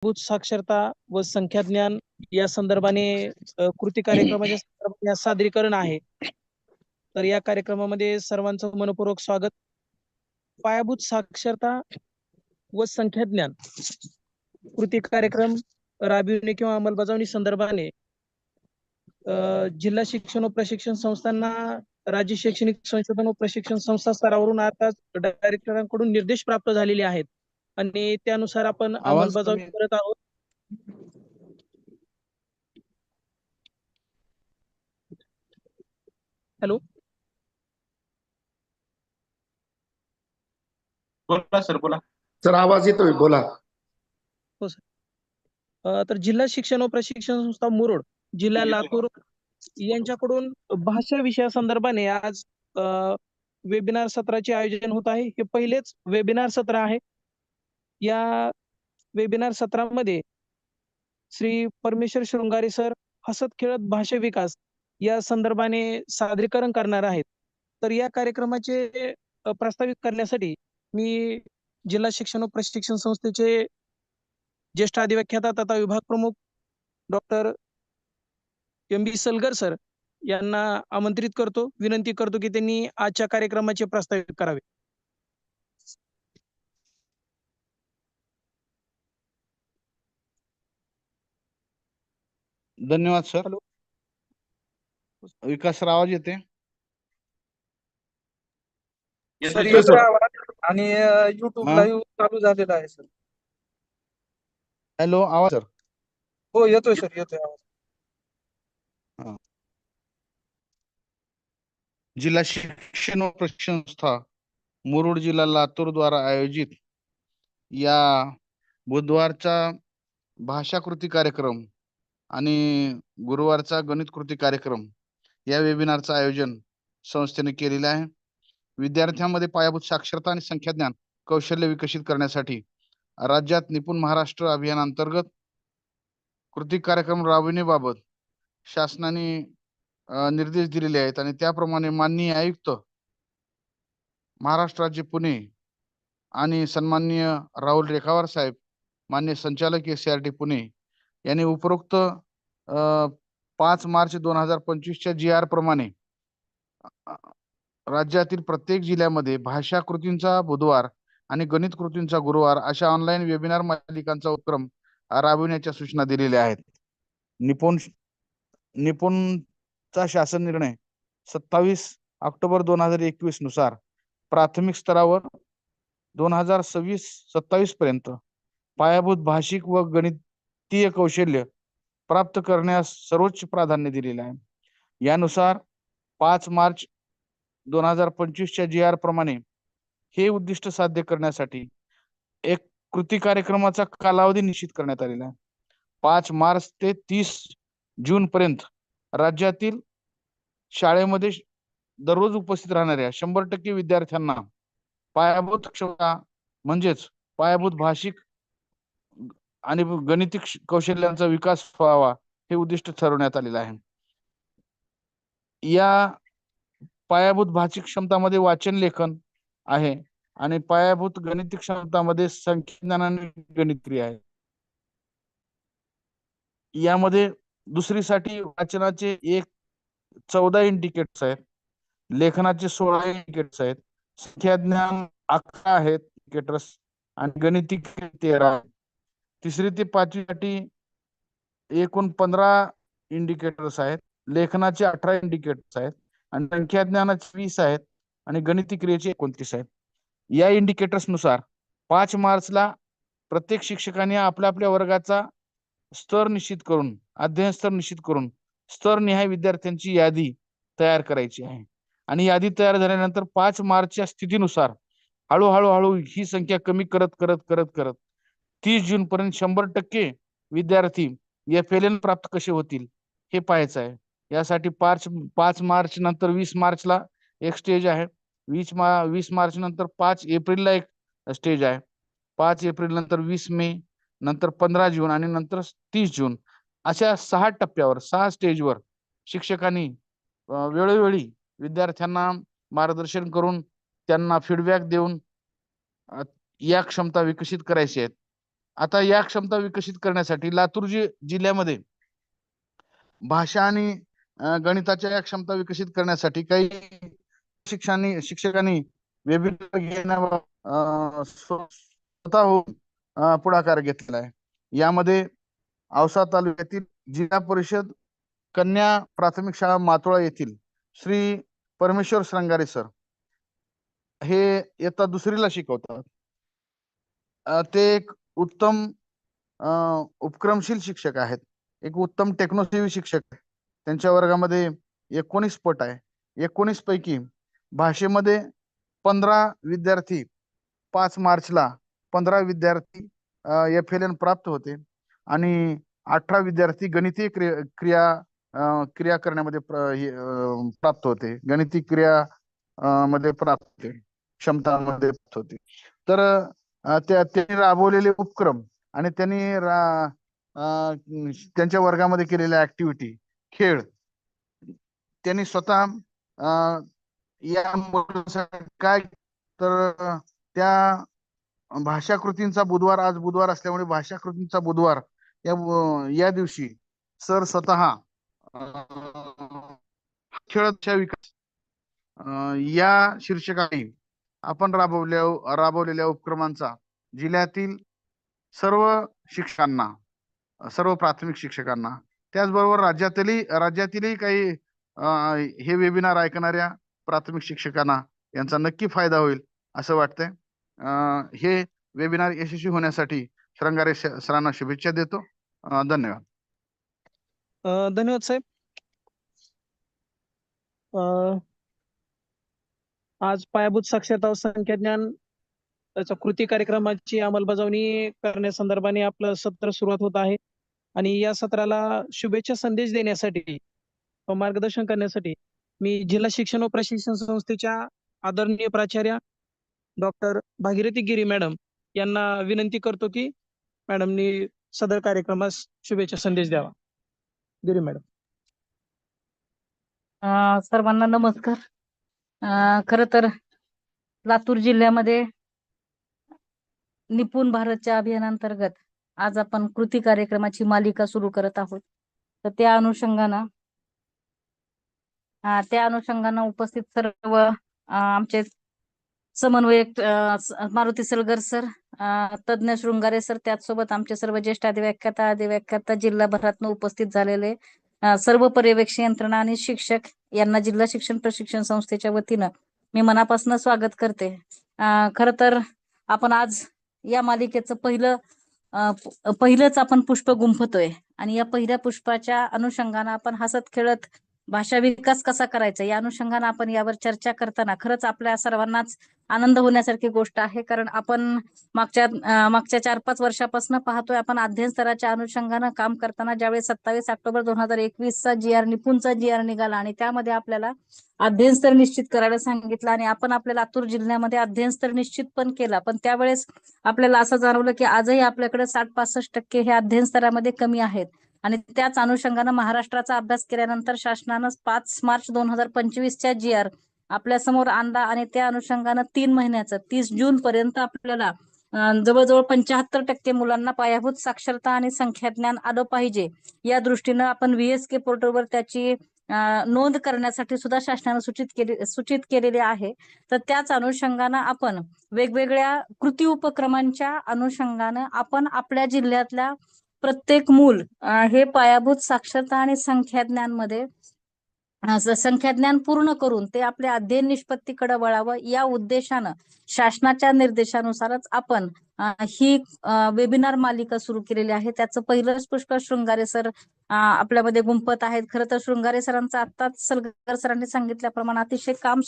पायाभूत साक्षरता व संख्याज्ञान या संदर्भाने कृती कार्यक्रमाच्या संदर्भाने सादरीकरण आहे. तर या कार्यक्रमामध्ये सर्वांचं मनपूर्वक स्वागत. पायाभूत साक्षरता व संख्याज्ञान कृती कार्यक्रम राबविणे किंवा अंमलबजावणी संदर्भाने जिल्हा शिक्षण व प्रशिक्षण संस्थांना राज्य शैक्षणिक संशोधन व प्रशिक्षण संस्था स्तरावरून आता डायरेक्टरांकडून निर्देश प्राप्त झालेले आहेत आणि त्यानुसार आपण आवाज अंमलबजावणी कमी करत आहोत. हॅलो, बोला सर, बोला सर, आवाज येतोय, बोला. हो सर. तर जिल्हा शिक्षण व प्रशिक्षण संस्था मुरुड, जिल्हा लातूर यांच्याकडून भाषा विषयासंदर्भाने आज वेबिनार सत्राचे आयोजन होत आहे. हे पहिलेच वेबिनार सत्र आहे. या वेबिनार सत्रामध्ये श्री परमेश्वर शृंगारे सर हसत खेळत भाषा विकास या संदर्भाने सादरीकरण करणार आहेत. तर या कार्यक्रमाचे प्रस्तावित करण्यासाठी मी जिल्हा शिक्षण व प्रशिक्षण संस्थेचे ज्येष्ठ अधिव्याख्याता तथा विभाग प्रमुख डॉक्टर MB सलगर सर यांना आमंत्रित करतो, विनंती करतो की त्यांनी आजच्या कार्यक्रमाचे प्रस्तावित करावे. धन्यवाद सर. हॅलो. विकास सर, आवाज येते? येतोय येतोय सर. सर. आणि YouTube हा. लाईव्ह चालू झालेला आहे सर. हॅलो, आवाज सर. हो, येतोय सर, येतोय आवाज. जिल्हा शिक्षण व प्रशिक्षण संस्था मुरुड जिल्हा लातूर द्वारा आयोजित या बुधवारचा भाषा कृती कार्यक्रम आणि गुरुवारचा गणित कृती कार्यक्रम या वेबिनारचं आयोजन संस्थेने केलेलं आहे. विद्यार्थ्यांमध्ये पायाभूत साक्षरता आणि संख्याज्ञान कौशल्य विकसित करण्यासाठी राज्यात निपुण महाराष्ट्र अभियानांतर्गत कृती कार्यक्रम राबविण्याबाबत शासनाने निर्देश दिलेले आहेत आणि त्याप्रमाणे माननीय आयुक्त महाराष्ट्र राज्य पुणे आणि सन्माननीय राहुल रेखावार साहेब, मान्य संचालक SCRT पुणे यांनी उपरोक्त 5 मार्च 2025च्या GR प्रमाणे राज्यातील प्रत्येक जिल्ह्यामध्ये भाषा कृतींचा बुधवार आणि गणित कृतींचा गुरुवार अशा ऑनलाईन वेबिनार मालिकांचा उपक्रम राबविण्याच्या सूचना दिलेल्या आहेत. निपुणचा शासन निर्णय 27 ऑक्टोबर 2021 नुसार प्राथमिक स्तरावर 2026-27 पर्यंत पायाभूत भाषिक व गणितीय कौशल्य प्राप्त करण्यास सर्वोच्च प्राधान्य दिलेले आहे. यानुसार 5 मार्च 2025च्या GR प्रमाणे हे उद्दिष्ट साध्य करण्यासाठी एक कृती कार्यक्रमाचा कालावधी निश्चित करण्यात आलेला आहे. 5 मार्च ते 30 जून पर्यंत राज्यातील शाळेमध्ये दररोज उपस्थित राहणाऱ्या 100% विद्यार्थ्यांना पायाभूत क्षमता म्हणजेच पायाभूत भाषिक आणि गणितिक कौशल्यांचा विकास व्हावा हे उद्दिष्ट ठरवण्यात आलेलं आहे. या पायाभूत भाषिक क्षमतामध्ये वाचन लेखन आहे आणि पायाभूत गणितिक क्षमतामध्ये संख्याज्ञान आणि गणितक्रिया आहे. यामध्ये दुसरीसाठी वाचनाचे 14 इंडिकेटर्स आहेत, लेखनाचे 16 इंडिकेटर्स आहेत, संख्याज्ञान 11 आहेत इंडिकेटर्स आणि गणितिक 13 आहेत. तिसरी ते पाचवीसाठी एकूण 15 इंडिकेटर्स आहेत, लेखनाचे 18 इंडिकेटर्स आहेत आणि संख्याज्ञानाचे 20 आहेत आणि गणितिक क्रियेचे 29 आहेत. या इंडिकेटर्स नुसार 5 मार्चला प्रत्येक शिक्षकाने आपल्या आपल्या वर्गाचा स्तर निश्चित करून, अध्ययन स्तर निश्चित करून स्तरनिहाय विद्यार्थ्यांची यादी तयार करायची आहे आणि यादी तयार झाल्यानंतर 5 मार्चच्या स्थितीनुसार हळूहळू ही संख्या कमी करत करत करत करत 30 जून पर्यंत 100% विद्यार्थी FLN प्राप्त कसे होतील हे पाहायचं आहे. यासाठी 5 मार्च नंतर 20 मार्चला एक स्टेज आहे, 20 मार्च नंतर 5 एप्रिलला एक स्टेज आहे, 5 एप्रिल नंतर 20 मे, नंतर 15 जून आणि नंतर 30 जून अशा 6 टप्प्यावर 6 स्टेजवर शिक्षकांनी वेळोवेळी विद्यार्थ्यांना मार्गदर्शन करून त्यांना फीडबॅक देऊन या क्षमता विकसित करायची आहेत आता या क्षमता विकसित करण्यासाठी लातूर जिल्ह्यामध्ये भाषा आणि गणिताच्या या क्षमता विकसित करण्यासाठी काही शिक्षकांनी वेबिनार घेण्यावर स्वतःहून पुढाकार घेतलेला आहे. यामध्ये औसा तालुक्यातील जिल्हा परिषद कन्या प्राथमिक शाळा मातोळा येथील श्री परमेश्वर श्रंगारे सर हे इयत्ता दुसरीला शिकवतात. ते एक उत्तम उपक्रमशील शिक्षक आहेत, एक उत्तम टेक्नोसेवी शिक्षक आहेत. त्यांच्या वर्गामध्ये 19 पट आहे. 19 पैकी भाषेमध्ये 15 विद्यार्थी 5 मार्चला 15 विद्यार्थी FLN प्राप्त होते आणि 18 विद्यार्थी गणितीय क्रिया करण्यामध्ये प्राप्त होते, गणितीय क्रिया मध्ये प्राप्त होते, क्षमतामध्ये प्राप्त होते. तर त्यांनी राबवलेले उपक्रम आणि त्यांनी त्यांच्या वर्गामध्ये केलेल्या ऍक्टिव्हिटी, खेळ, त्यांनी स्वतः या काय तर त्या भाषा कृतींचा बुधवार, आज बुधवार असल्यामुळे भाषा कृतींचा बुधवार या दिवशी सर स्वतः खेळाच्या विकास या शीर्षकाने आपण राबवलेल्या उपक्रमांचा जिल्ह्यातील सर्व शिक्षकांना, सर्व प्राथमिक शिक्षकांना, त्याचबरोबर राज्यातीलही काही हे वेबिनार ऐकणाऱ्या प्राथमिक शिक्षकांना यांचा नक्की फायदा होईल असं वाटतंय. हे वेबिनार यशस्वी होण्यासाठी श्रंगारे सरांना शुभेच्छा देतो. धन्यवाद. धन्यवाद साहेब. आज पायाभूत साक्षरता व संख्याज्ञान त्याच्या कृती कार्यक्रमाची अंमलबजावणी करण्यासंदर्भाने आपलं सत्र सुरुवात होत आहे आणि या सत्राला शुभेच्छा संदेश देण्यासाठी व मार्गदर्शन करण्यासाठी मी जिल्हा शिक्षण व प्रशिक्षण संस्थेच्या आदरणीय प्राचार्य डॉक्टर भागीरथी गिरी मॅडम यांना विनंती करतो की मॅडमनी सदर कार्यक्रमास शुभेच्छा संदेश द्यावा. गिरी मॅडम. सर्वांना नमस्कार. खरं तर लातूर जिल्ह्यामध्ये निपुण भारतच्या अभियानांतर्गत आज आपण कृती कार्यक्रमाची मालिका सुरू करत आहोत. तर त्या अनुषंगानं उपस्थित सर्व आमचे समन्वयक मारुती सलगर सर, तज्ञ शृंगारे सर, त्याचसोबत आमचे सर्व ज्येष्ठ अधिव्याख्याता जिल्हाभरातून उपस्थित झालेले सर्व पर्यवेक्षक यंत्रणा आणि शिक्षक यांना जिल्हा शिक्षण प्रशिक्षण संस्थेच्या वतीनं मी मनापासून स्वागत करते. खरं तर आपण आज या मालिकेचं पहिलंच आपण पुष्प गुंफतोय आणि या पहिल्या पुष्पाच्या अनुषंगानं आपण हसत खेळत भाषा विकास कसा करायचा या अनुषंगानं आपण यावर चर्चा करताना खरंच आपल्या सर्वांनाच आनंद होण्यासारखी गोष्ट आहे. कारण आपण मागच्या 4-5 वर्षापासून पाहतोय आपण अध्ययन स्तराच्या अनुषंगानं काम करताना ज्यावेळी 27 ऑक्टोबर 2021चा GR निपुणचा GR निघाला आणि त्यामध्ये आपल्याला अध्ययन स्तर निश्चित करायला सांगितलं आणि आपण आपल्या लातूर जिल्ह्यामध्ये अध्ययन स्तर निश्चित पण केला. पण त्यावेळेस आपल्याला असं जाणवलं की आजही आपल्याकडे 60-65% हे अध्ययन स्तरामध्ये कमी आहेत आणि त्याच अनुषंगानं महाराष्ट्राचा अभ्यास केल्यानंतर शासनानं 5 मार्च 2025च्या GR आपल्या समोर आणला आणि त्या अनुषंगानं 3 महिन्याचं 30 जून पर्यंत आपल्याला जवळजवळ 75% मुलांना पायाभूत साक्षरता आणि संख्याज्ञान आलं पाहिजे या दृष्टीनं आपण VSK पोर्टलवर त्याची नोंद करण्यासाठी सुद्धा शासनानं सूचित केलेले आहे. तर त्याच अनुषंगानं आपण वेगवेगळ्या कृती उपक्रमांच्या अनुषंगानं आपण आपल्या जिल्ह्यातल्या प्रत्येक मूल हे पायाभूत साक्षरता आणि संख्याज्ञान पूर्ण करून ते आपल्या अध्ययन निष्पत्तीकडे वळावं या उद्देशानं शासनाच्या निर्देशानुसारच आपण ही वेबिनार मालिका सुरू केलेली आहे. त्याचं पहिलंच पुष्प शृंगारे सर आपल्यामध्ये गुंफत आहेत. खरं तर शृंगारे सरांचं आत्ताच सलगर सरांनी सांगितल्याप्रमाणे अतिशय काम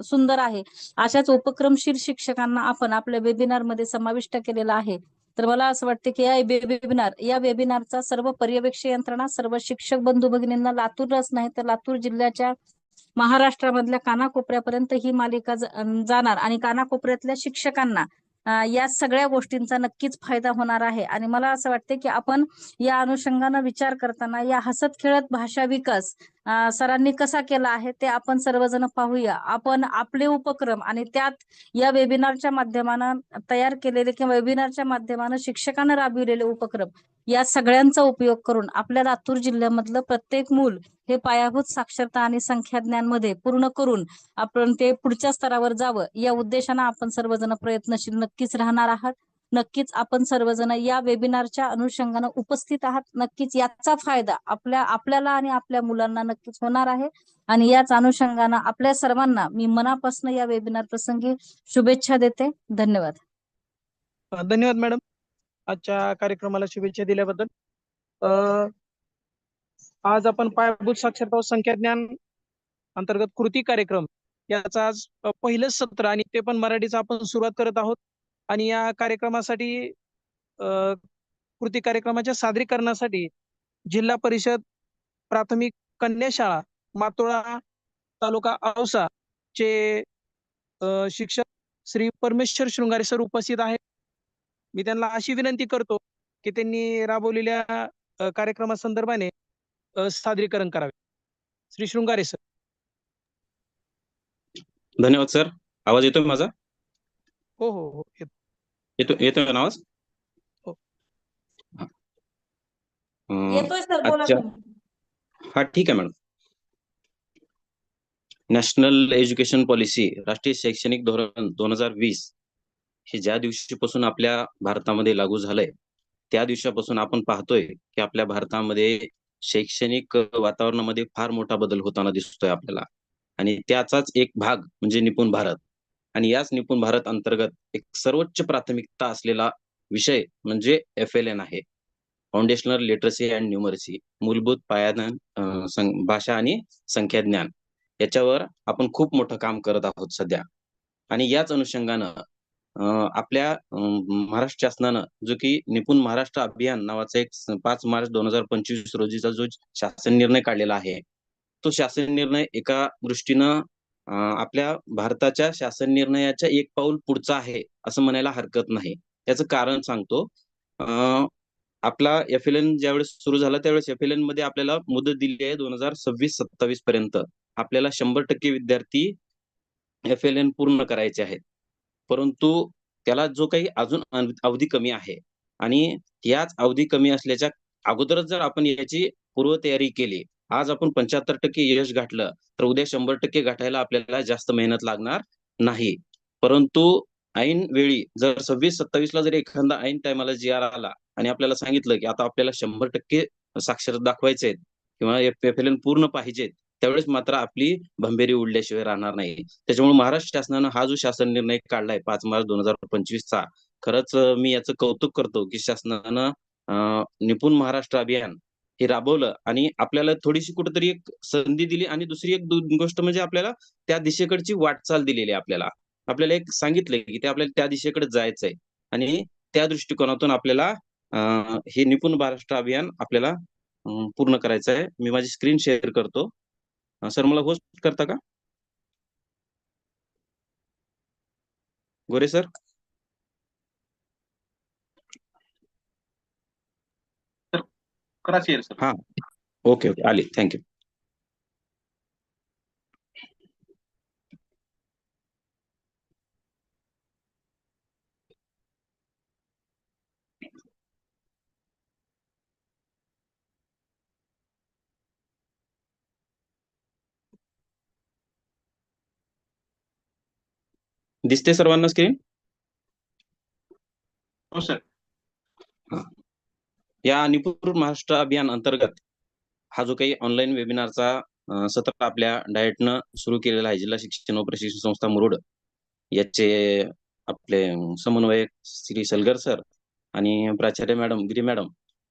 सुंदर आहे. अशाच उपक्रमशील शिक्षकांना आपण आपल्या वेबिनार मध्ये समाविष्ट केलेला आहे. तर मला असं वाटतं की या वेबिनारचा सर्व पर्यवेक्षक यंत्रणा, सर्व शिक्षक बंधू भगिनींना लातूरच नाही तर लातूर जिल्ह्याच्या महाराष्ट्रामधल्या कानाकोपऱ्यापर्यंत ही मालिका जाणार आणि कानाकोपऱ्यातल्या शिक्षकांना या सगळ्या गोष्टींचा नक्कीच फायदा होणार आहे. आणि मला असं वाटते की आपण या अनुषंगाने विचार करताना या हसत खेळत भाषा विकास सरांनी कसा केला आहे ते आपण सर्वजण पाहूया. आपण आपले उपक्रम आणि त्यात या वेबिनारच्या माध्यमानं तयार केलेले किंवा वेबिनारच्या माध्यमानं शिक्षकांना राबविलेले उपक्रम या सगळ्यांचा उपयोग करून आपल्या लातूर जिल्ह्यामधलं प्रत्येक मूल हे पायाभूत साक्षरता आणि संख्याज्ञानमध्ये पूर्ण करून आपण ते पुढच्या स्तरावर जावं या उद्देशानं आपण सर्वजण प्रयत्नशील नक्कीच राहणार आहात. नक्कीच आपण सर्वजण या वेबिनारच्या अनुषंगानं उपस्थित आहात. नक्कीच याचा फायदा आपल्याला आणि आपल्या मुलांना नक्कीच होणार आहे. आणि याच अनुषंगानं आपल्या सर्वांना मी मनापासून या वेबिनार प्रसंगी शुभेच्छा देते. धन्यवाद. धन्यवाद मॅडम, आजच्या कार्यक्रमाला शुभेच्छा दिल्याबद्दल. आज आपण पायाभूत साक्षरता व संख्याज्ञान अंतर्गत कृती कार्यक्रम याचा आज पहिलं सत्र आणि ते पण मराठीचा आपण सुरुवात करत आहोत. आणि या कार्यक्रमासाठी कृती कार्यक्रमाच्या सादरीकरणासाठी जिल्हा परिषद प्राथमिक कन्या शाळा मातोळा तालुका औसा चे शिक्षक श्री परमेश्वर शृंगारे सर उपस्थित आहेत. मी त्यांना अशी विनंती करतो की त्यांनी राबवलेल्या कार्यक्रमासंदर्भाने सादरीकरण करावे. श्री शृंगारे सर. धन्यवाद सर. आवाज येतोय माझा? हो हो हो येतोय ना आवाज? हो. येतोय सर, बोला अच्छा. तुम्ही. हा ठीक आहे मॅडम. नॅशनल एज्युकेशन पॉलिसी राष्ट्रीय शैक्षणिक धोरण 2020 हे ज्या दिवशीपासून आपल्या भारतामध्ये लागू झालंय त्या दिवसापासून आपण पाहतोय की आपल्या भारतामध्ये शैक्षणिक वातावरणामध्ये फार मोठा बदल होताना दिसतोय आपल्याला. आणि त्याचाच एक भाग म्हणजे निपुण भारत. आणि याच निपुण भारत अंतर्गत एक सर्वोच्च प्राथमिकता असलेला विषय म्हणजे FLN आहे, फाउंडेशनल लिटरसी अँड न्यूमरसी, मूलभूत पायादान भाषा आणि संख्याज्ञान. याच्यावर आपण खूप मोठं काम करत आहोत सध्या. आणि याच अनुषंगानं आपल्या महाराष्ट्र शासनानं जो की निपुण महाराष्ट्र अभियान नावाचा एक 5 मार्च 2025 रोजीचा जो शासन निर्णय काढलेला आहे, तो शासन निर्णय एका दृष्टीनं आपल्या भारताच्या शासन निर्णयाच्या एक पाऊल पुढचा आहे असं म्हणायला हरकत नाही. याचं कारण सांगतो. आपला FLN ज्यावेळेस सुरू झाला त्यावेळेस FLN मध्ये आपल्याला मुदत दिली आहे 2026-27 पर्यंत आपल्याला 100% विद्यार्थी FLN पूर्ण करायचे आहेत. परंतु त्याला जो काही अजून अवधी कमी आहे आणि याच अवधी कमी असल्याच्या अगोदरच जर आपण याची पूर्वतयारी केली, आज आपण 75% यश गाठलं तर उद्या 100% गाठायला आपल्याला जास्त मेहनत लागणार नाही. परंतु ऐन वेळी जर 26-27 ला जर एखादा ऐन टायमाला GR आला आणि आपल्याला सांगितलं की आता आपल्याला 100% साक्षरता दाखवायचे आहेत किंवा FLN पूर्ण पाहिजेत, त्यावेळेस मात्र आपली भंभेरी उडल्याशिवाय राहणार नाही. त्याच्यामुळे महाराष्ट्र शासनानं हा जो शासन निर्णय काढलाय 5 मार्च 2025 चा, खरंच मी याचं कौतुक करतो की शासनानं निपुण महाराष्ट्र अभियान हे राबवलं आणि आपल्याला थोडीशी कुठेतरी एक संधी दिली. आणि दुसरी एक गोष्ट म्हणजे आपल्याला त्या दिशेकडची वाटचाल दिलेली आहे. आपल्याला एक सांगितलंय की ते आपल्याला त्या दिशेकडे जायचंय आणि त्या दृष्टिकोनातून आपल्याला हे निपुण महाराष्ट्र अभियान आपल्याला पूर्ण करायचं आहे. मी माझी स्क्रीन शेअर करतो. सर मला होस्ट करता का? गोरे सर. करा शेअर सर. हा, ओके आली. थँक्यू. दिसते सर्वांना स्क्रीन? हो सर. या निपुण महाराष्ट्र अभियान अंतर्गत हा जो काही ऑनलाईन वेबिनारचा सत्र आपल्या डायटनं सुरू केलेला आहे, जिल्हा शिक्षण व प्रशिक्षण संस्था मुरुड याचे आपले समन्वयक श्री सलगर सर आणि प्राचार्य मॅडम गिरी मॅडम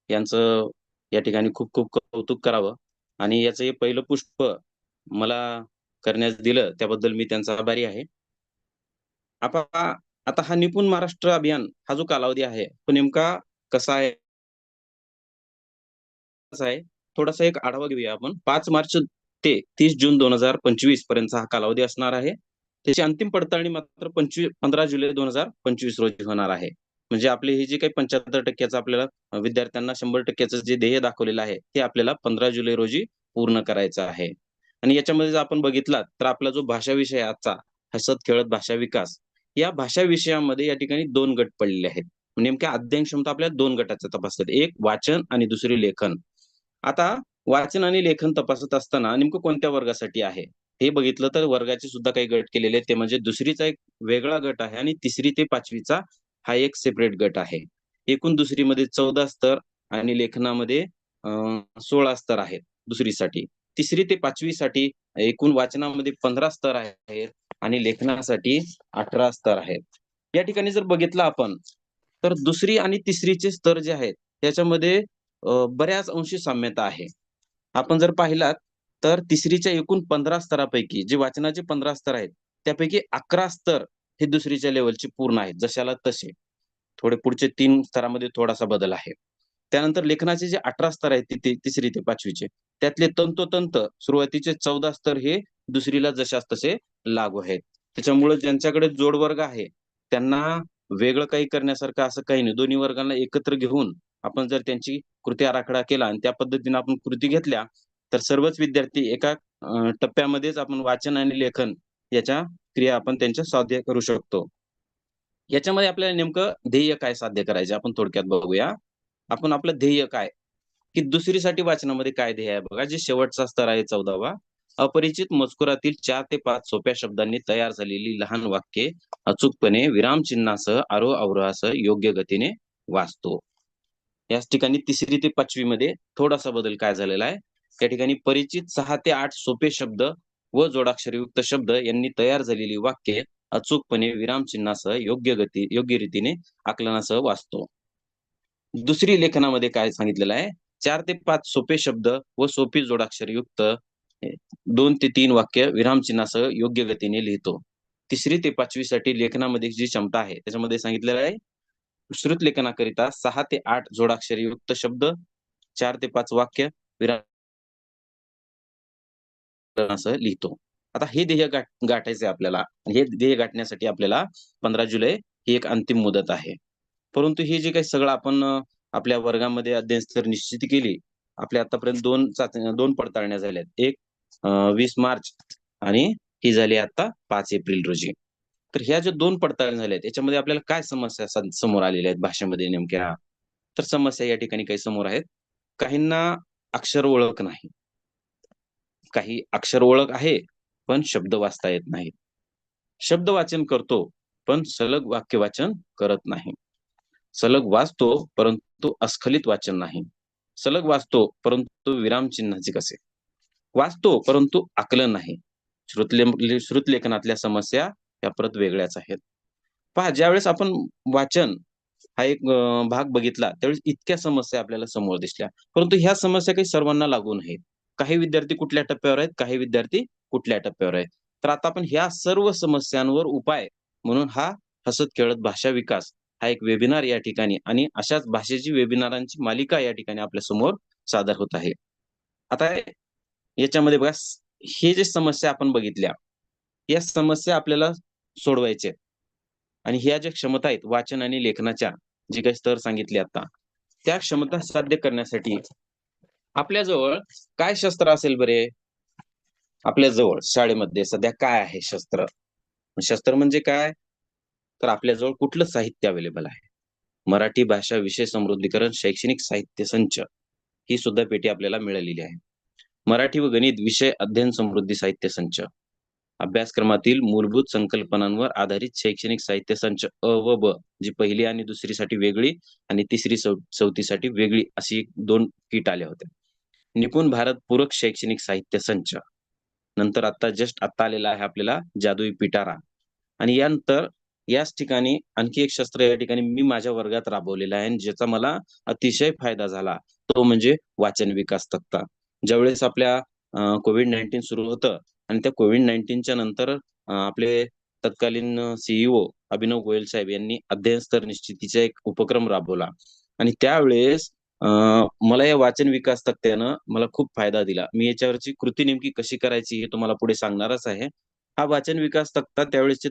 यांचं या ठिकाणी खूप खूप कौतुक करावं. आणि याचं हे पहिलं पुष्प मला करण्यास दिलं त्याबद्दल मी त्यांचा आभारी आहे. आता हा निपुण महाराष्ट्र अभियान हा जो कालावधी आहे तो नेमका कसा आहे थोडासा एक आढावा घेऊया आपण. 5 मार्च ते 30 जून 2025 पर्यंतचा हा कालावधी असणार आहे. त्याची अंतिम पडताळणी मात्र 15 जुलै 2025 रोजी होणार आहे. म्हणजे आपले हे जे काही 75% आपल्याला विद्यार्थ्यांना 100% जे ध्येय दाखवलेलं आहे ते आपल्याला 15 जुलै रोजी पूर्ण करायचं आहे. आणि याच्यामध्ये जर आपण बघितलात तर आपला जो भाषा विषय आहे आजचा, हसत खेळत भाषा विकास, या भाषा विषयामध्ये या ठिकाणी 2 गट पडलेले आहेत. नेमक्या अध्ययन क्षमता आपल्याला 2 गटाच्या तपासतात. एक वाचन आणि दुसरी लेखन. आता वाचन आणि लेखन तपासत असताना नेमकं कोणत्या वर्गासाठी आहे हे बघितलं तर वर्गाचे सुद्धा काही गट केलेले आहेत. ते म्हणजे दुसरीचा एक वेगळा गट आहे आणि 3री ते 5वीचा हा एक सेपरेट गट आहे. एकूण दुसरीमध्ये 14 स्तर आणि लेखनामध्ये 16 स्तर आहेत दुसरीसाठी. 3री ते 5वीसाठी एकूण वाचनामध्ये 15 स्तर आहेत आणि लेखनासाठी 18 स्तर आहेत. या ठिकाणी जर बघितलं आपण तर दुसरी आणि तिसरीचे स्तर जे आहेत त्याच्यामध्ये बऱ्याच अंशी साम्यता आहे. आपण जर पाहिलात तर तिसरीच्या एकूण 15 स्तरापैकी जे वाचनाचे 15 स्तर आहेत त्यापैकी 11 स्तर हे दुसरीच्या लेवलचे पूर्ण आहेत, जशाला तसे. थोडे पुढचे 3 स्तरामध्ये थोडासा बदल आहे. त्यानंतर लेखनाचे जे 18 स्तर आहेत तिसरी ते 5वीचे त्यातले तंतोतंत सुरुवातीचे 14 स्तर हे दुसरीला जशास तसे लागू आहेत. त्याच्यामुळे ज्यांच्याकडे जोडवर्ग आहे त्यांना वेगळं काही करण्यासारखं असं काही नाही. दोन्ही वर्गांना एकत्र घेऊन आपण जर त्यांची कृती आराखडा केला आणि त्या पद्धतीने आपण कृती घेतल्या तर सर्वच विद्यार्थी एका टप्प्यामध्येच आपण वाचन आणि लेखन याच्या क्रिया आपण त्यांच्या साध्य करू शकतो. याच्यामध्ये आपल्याला नेमकं ध्येय काय साध्य करायचे आपण थोडक्यात बघूया. आपण आपलं ध्येय काय, की दुसरीसाठी वाचनामध्ये काय ध्येय आहे बघा. जे शेवटचा स्तर आहे 14वा, अपरिचित मजकुरातील 4 ते 5 सोप्या शब्दांनी तयार झालेली लहान वाक्ये अचूकपणे विरामचिन्हासह आरोह-अवरोहासह योग्य गतीने वाचतो. याच ठिकाणी 3री ते 5वी मध्ये थोडासा बदल काय झालेला आहे, त्या ठिकाणी परिचित 6 ते 8 सोपे शब्द व जोडाक्षरयुक्त शब्द यांनी तयार झालेली वाक्ये अचूकपणे विरामचिन्हासह योग्य रीतीने आकलनासह वाचतो. दुसरी लेखनामध्ये काय सांगितलेलं आहे, 4 ते 5 सोपे शब्द व सोपी जोडाक्षरयुक्त 2 ते 3 वाक्य विरामचिन्हासह योग्य गतीने लिहितो. 3री ते 5वी साठी लेखनामध्ये जी क्षमता आहे त्याच्यामध्ये सांगितलेलं आहे श्रुत लेखनाकरिता 6 ते 8 जोडाक्षरयुक्त शब्द, 4 ते 5 वाक्य विरामचिन्हासह लिहितो. आता हे ध्येय गाठायचंय आपल्याला आणि हे ध्येय गाठण्यासाठी आपल्याला 15 जुलै ही एक अंतिम मुदत आहे. परंतु हे जे काही सगळं आपण आपल्या वर्गामध्ये अध्ययन स्तर निश्चित केली, आपल्या आतापर्यंत 2 पडताळण्या झाल्यात. एक 20 मार्च आणि ही झाली आता 5 एप्रिल रोजी. तर ह्या ज्या 2 पडताळण्या झाल्या याच्यामध्ये आपल्याला काय समस्या समोर आलेल्या आहेत भाषेमध्ये नेमक्या? तर समस्या या ठिकाणी काही समोर आहेत. काहींना अक्षर ओळख नाही. काही अक्षर ओळख आहे पण शब्द वाचता येत नाहीत. शब्द वाचन करतो पण सलग वाक्य वाचन करत नाही. सलग वाचतो परंतु अस्खलित वाचन नाही. सलग वाचतो परंतु विरामचिन्हाचे कसे. वाचतो परंतु आकलन नाही. श्रुत लेखनातल्या समस्या या परत वेगळ्याच आहेत. पहा, ज्यावेळेस आपण वाचन हा एक भाग बघितला त्यावेळेस इतक्या समस्या आपल्याला समोर दिसल्या, परंतु ह्या समस्या काही सर्वांना लागू नाहीत. काही विद्यार्थी कुठल्या टप्प्यावर आहेत, काही विद्यार्थी कुठल्या टप्प्यावर आहेत. तर आता आपण ह्या सर्व समस्यांवर उपाय म्हणून हा हसत खेळत भाषा विकास हा एक वेबिनार या ठिकाणी आणि अशाच भाषेची वेबिनारांची मालिका या ठिकाणी आपल्या समोर सादर होत आहे. आता याच्यामध्ये बघा, हे जे समस्या आपण बघितल्या या समस्या आपल्याला सोडवायच्या आहेत आणि ह्या ज्या क्षमता आहेत वाचन आणि लेखनाच्या जे काही स्तर सांगितले आता त्या क्षमता साध्य करण्यासाठी आपल्याजवळ काय शस्त्र असेल बरे? आपल्या जवळ शाळेमध्ये सध्या काय आहे शस्त्र? शस्त्र म्हणजे काय? तर आपल्याजवळ कुठलं साहित्य अवेलेबल आहे? मराठी भाषा विषय समृद्धीकरण शैक्षणिक साहित्य संच ही सुद्धा पेटी आपल्याला मिळालेली आहे. मराठी व गणित विषय अध्ययन समृद्धी साहित्य संच, अभ्यासक्रमातील मूलभूत संकल्पनांवर आधारित शैक्षणिक साहित्य संच अ व ब, जी पहिली आणि दुसरीसाठी वेगळी आणि तिसरी चौथीसाठी वेगळी अशी 2 किट आल्या होत्या. निपुण भारत पूरक शैक्षणिक साहित्य संच, नंतर आता आलेला आहे आपल्याला जादुई पिटारा आणि यानंतर याच ठिकाणी आणखी एक शस्त्र या ठिकाणी मी माझ्या वर्गात राबवलेला आहे आणि ज्याचा मला अतिशय फायदा झाला तो म्हणजे वाचन विकास तक्ता. ज्यावेळेस आपल्या कोविड-19 सुरू होतं आणि त्या कोविड-19च्या नंतर आपले तत्कालीन CEO अभिनव गोयल साहेब यांनी अध्ययन स्तर निश्चितीचा एक उपक्रम राबवला आणि त्यावेळेस मला या वाचन विकास तक्त्यानं मला खूप फायदा दिला. मी याच्यावरची कृती नेमकी कशी करायची हे तुम्हाला पुढे सांगणारच आहे. हा वाचन विकास तक्ता त्यावेळेसचे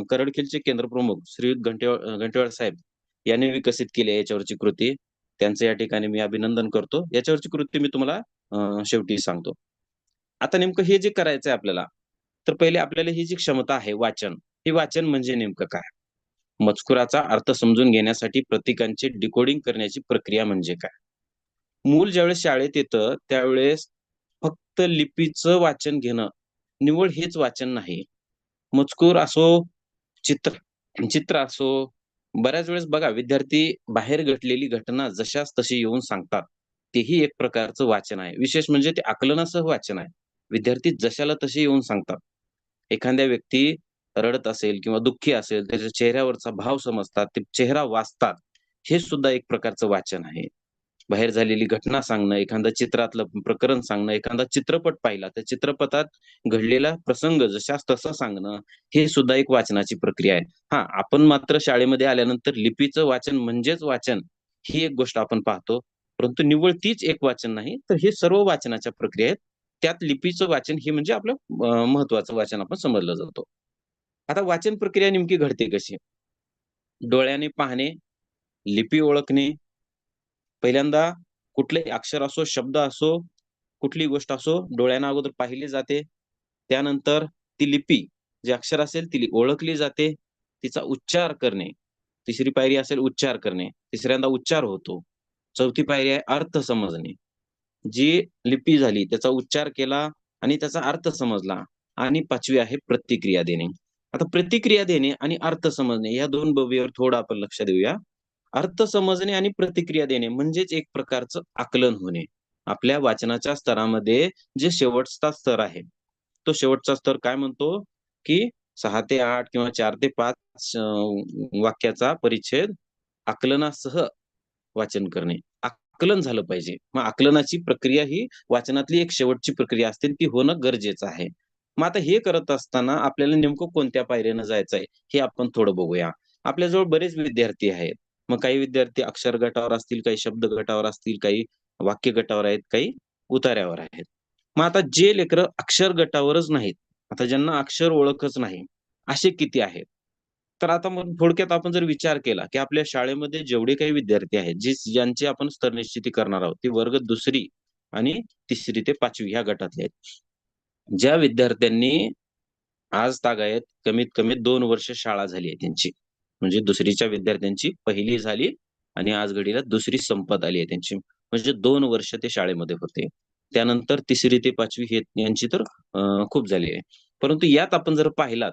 करडखेलचे केंद्रप्रमुख श्री घंटेवाड साहेब यांनी विकसित केली आहे याच्यावरची कृती. त्यांचं या ठिकाणी मी अभिनंदन करतो. याच्यावरची कृती मी तुम्हाला शेवटी सांगतो. आता नेमकं हे जे करायचंय आपल्याला, तर पहिले आपल्याला ही जी क्षमता आहे वाचन, हे वाचन म्हणजे नेमकं काय? मजकुराचा अर्थ समजून घेण्यासाठी प्रतीकांचे डिकोडिंग करण्याची प्रक्रिया म्हणजे काय? मूल ज्यावेळेस शाळेत येतं त्यावेळेस फक्त लिपीचं वाचन घेणं, निव्वळ हेच वाचन नाही. मजकूर असो, चित्र चित्र असो, बऱ्याच वेळेस बघा विद्यार्थी बाहेर घडलेली घटना जशाच तशी येऊन सांगतात. तेही एक प्रकारचं वाचन आहे. विशेष म्हणजे ते आकलनासह वाचन आहे. विद्यार्थी जशाला तसे येऊन सांगतात. एखाद्या व्यक्ती रडत असेल किंवा दुःखी असेल, त्याच्या चेहऱ्यावरचा भाव समजतात, ते चेहरा वाचतात. हे सुद्धा एक प्रकारचं वाचन आहे. बाहेर झालेली घटना सांगणं, एखादं चित्रातलं प्रकरण सांगणं, एखादा चित्रपट पाहिला, त्या चित्रपटात घडलेला प्रसंग जशास तसा सांगणं, हे सुद्धा एक वाचनाची प्रक्रिया आहे. हां, आपण मात्र शाळेमध्ये आल्यानंतर लिपीचं वाचन म्हणजेच वाचन, ही एक गोष्ट आपण पाहतो. परंतु निव्वळ तीच एक वाचन नाही, तर हे सर्व वाचनाच्या प्रक्रिया आहेत. त्यात लिपीचं वाचन हे म्हणजे आपलं महत्त्वाचं वाचन आपण समजलं जातो. आता वाचन प्रक्रिया नेमकी घडते कशी? डोळ्याने पाहणे, लिपी ओळखणे, पहिल्यांदा कुठलेही अक्षर असो, शब्द असो, कुठलीही गोष्ट असो, डोळ्यानं अगोदर पाहिली जाते. त्यानंतर ती लिपी, जे अक्षर असेल ती ओळखली जाते. तिचा उच्चार करणे. तिसरी पायरी असेल उच्चार करणे. तिसऱ्यांदा उच्चार होतो. चौथी पायरी आहे अर्थ समजणे. जी लिपी झाली, त्याचा उच्चार केला आणि त्याचा अर्थ समजला आणि 5वी आहे प्रतिक्रिया देणे. आता प्रतिक्रिया देणे आणि अर्थ समजणे या 2 बाबीवर थोडं आपण लक्ष देऊया. अर्थ समजणे आणि प्रतिक्रिया देणे म्हणजेच एक प्रकारचं आकलन होणे. आपल्या वाचनाच्या स्तरामध्ये जे शेवटचा स्तर आहे, तो शेवटचा स्तर काय म्हणतो, की 6 ते 8 किंवा 4 ते 5 वाक्याचा परिच्छेद आकलनासह वाचन करणे. आकलन झालं पाहिजे. मग आकलनाची प्रक्रिया ही वाचनातली एक शेवटची प्रक्रिया असते, ती होणं गरजेचं आहे. मग आता हे करत असताना आपल्याला नेमकं कोणत्या पायरीनं जायचंय, हे आपण थोडं बघूया. आपल्याजवळ बरेच विद्यार्थी आहेत. मग काही विद्यार्थी अक्षर गटावर असतील, काही शब्द गटावर असतील, काही वाक्य गटावर आहेत, काही उतार्यावर आहेत. मग आता जे लेकरं अक्षर गटावरच नाहीत, आता ज्यांना अक्षर ओळखच नाही, असे किती आहेत? तर आता मग थोडक्यात आपण जर विचार केला, की आपल्या शाळेमध्ये जेवढे काही विद्यार्थी आहेत, ज्यांची आपण स्तरनिश्चिती करणार आहोत, ती वर्ग 2री आणि 3री ते 5वी ह्या गटातले आहेत. ज्या विद्यार्थ्यांनी आज तागायत कमीत कमी 2 वर्ष शाळा झाली आहे त्यांची. म्हणजे 2रीच्या विद्यार्थ्यांची 1ली झाली आणि आज घडीला 2री संपत आली आहे त्यांची. म्हणजे 2 वर्ष ते शाळेमध्ये होते. त्यानंतर 3री ते 5वी हे यांची तर खूप झाली आहे. परंतु यात आपण जर पाहिलात,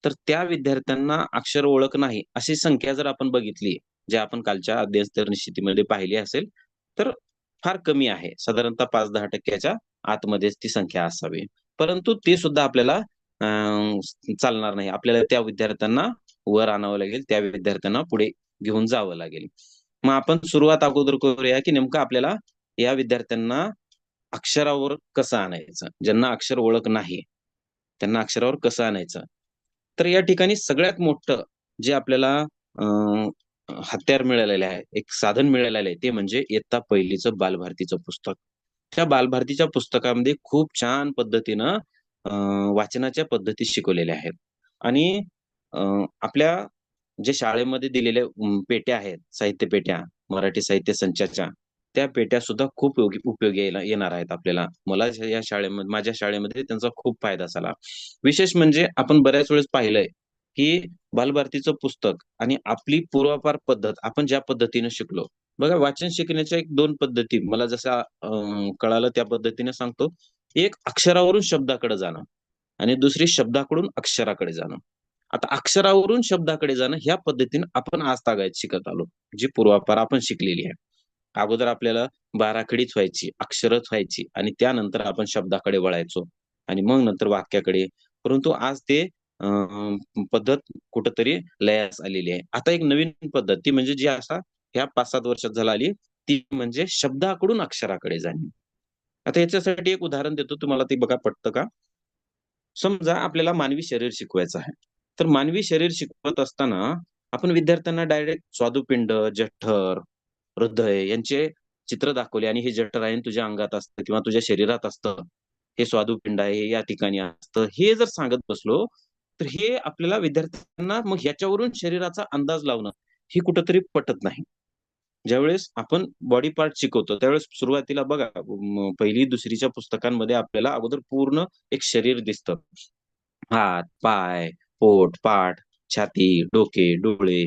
तर त्या विद्यार्थ्यांना अक्षर ओळख नाही, अशी संख्या जर आपण बघितली, जे आपण कालच्या अध्ययन स्तर निश्चितीमध्ये पाहिली असेल, तर फार कमी आहे. साधारणतः 5-10% आतमध्येच ती संख्या असावी. परंतु ते सुद्धा आपल्याला चालणार नाही. आपल्याला त्या विद्यार्थ्यांना वर आणावं लागेल, त्या विद्यार्थ्यांना पुढे घेऊन जावं लागेल. मग आपण सुरुवात अगोदर करूया, की नेमकं आपल्याला या विद्यार्थ्यांना अक्षरावर कसं आणायचं? ज्यांना अक्षर ओळख नाही, त्यांना अक्षरावर कसं आणायचं? तर या ठिकाणी सगळ्यात मोठं जे आपल्याला हत्यार मिळालेलं आहे, एक साधन मिळालेलं आहे, ते म्हणजे इयत्ता 1लीचं बालभारतीचं पुस्तक. त्या बालभारतीच्या पुस्तकामध्ये खूप छान पद्धतीनं वाचनाच्या पद्धती शिकवलेल्या आहेत आणि अ, आपल्या जे शाळेमध्ये दिलेल्या पेट्या आहेत, साहित्य पेट्या, मराठी साहित्य संचाच्या, त्या पेट्या सुद्धा खूप उपयोगी येणार आहेत आपल्याला. मला या शाळेमध्ये माझ्या शाळेमध्ये त्यांचा खूप फायदा झाला. विशेष म्हणजे आपण बऱ्याच वेळेस पाहिलंय, की बालभारतीचं पुस्तक आणि आपली पूर्वापार पद्धत आपण ज्या पद्धतीने शिकलो. बघा वाचन शिकण्याच्या 1-2 पद्धती मला जसं कळालं त्या पद्धतीने सांगतो. एक अक्षरावरून शब्दाकडे जाणं आणि दुसरी शब्दाकडून अक्षराकडे जाणं. आता अक्षरावरून शब्दाकडे जाणं ह्या पद्धतीने आपण आजतागायत शिकत आलो, जी पूर्वापार आपण शिकलेली आहे. अगोदर आपल्याला बाराखडीच व्हायची, अक्षरच व्हायची आणि त्यानंतर आपण शब्दाकडे वळायचो आणि मग नंतर वाक्याकडे. परंतु आज ते पद्धत कुठेतरी लयास आलेली आहे. आता एक नवीन पद्धत ती म्हणजे जी असा ह्या 5-7 वर्षात झाला आली, ती म्हणजे शब्दाकडून अक्षराकडे जाणे. आता याच्यासाठी एक उदाहरण देतो तुम्हाला ते बघा पटतं का? समजा आपल्याला मानवी शरीर शिकवायचं आहे. तर मानवी शरीर शिकवत असताना आपण विद्यार्थ्यांना डायरेक्ट स्वादुपिंड, जठर, हृदय यांचे चित्र दाखवले आणि हे जठरायन तुझ्या अंगात असतं किंवा तुझ्या शरीरात असतं. हे स्वादुपिंड आहे, हे या ठिकाणी असतं, हे जर सांगत बसलो तर हे आपल्याला विद्यार्थ्यांना मग ह्याच्यावरून शरीराचा अंदाज लावणं हे कुठंतरी पटत नाही. ज्यावेळेस आपण बॉडी पार्ट शिकवतो त्यावेळेस सुरुवातीला बघा पहिली दुसरीच्या पुस्तकांमध्ये आपल्याला अगोदर पूर्ण एक शरीर दिसतं. हात, पाय, पोट, पाठ, छाती, डोके, डोळे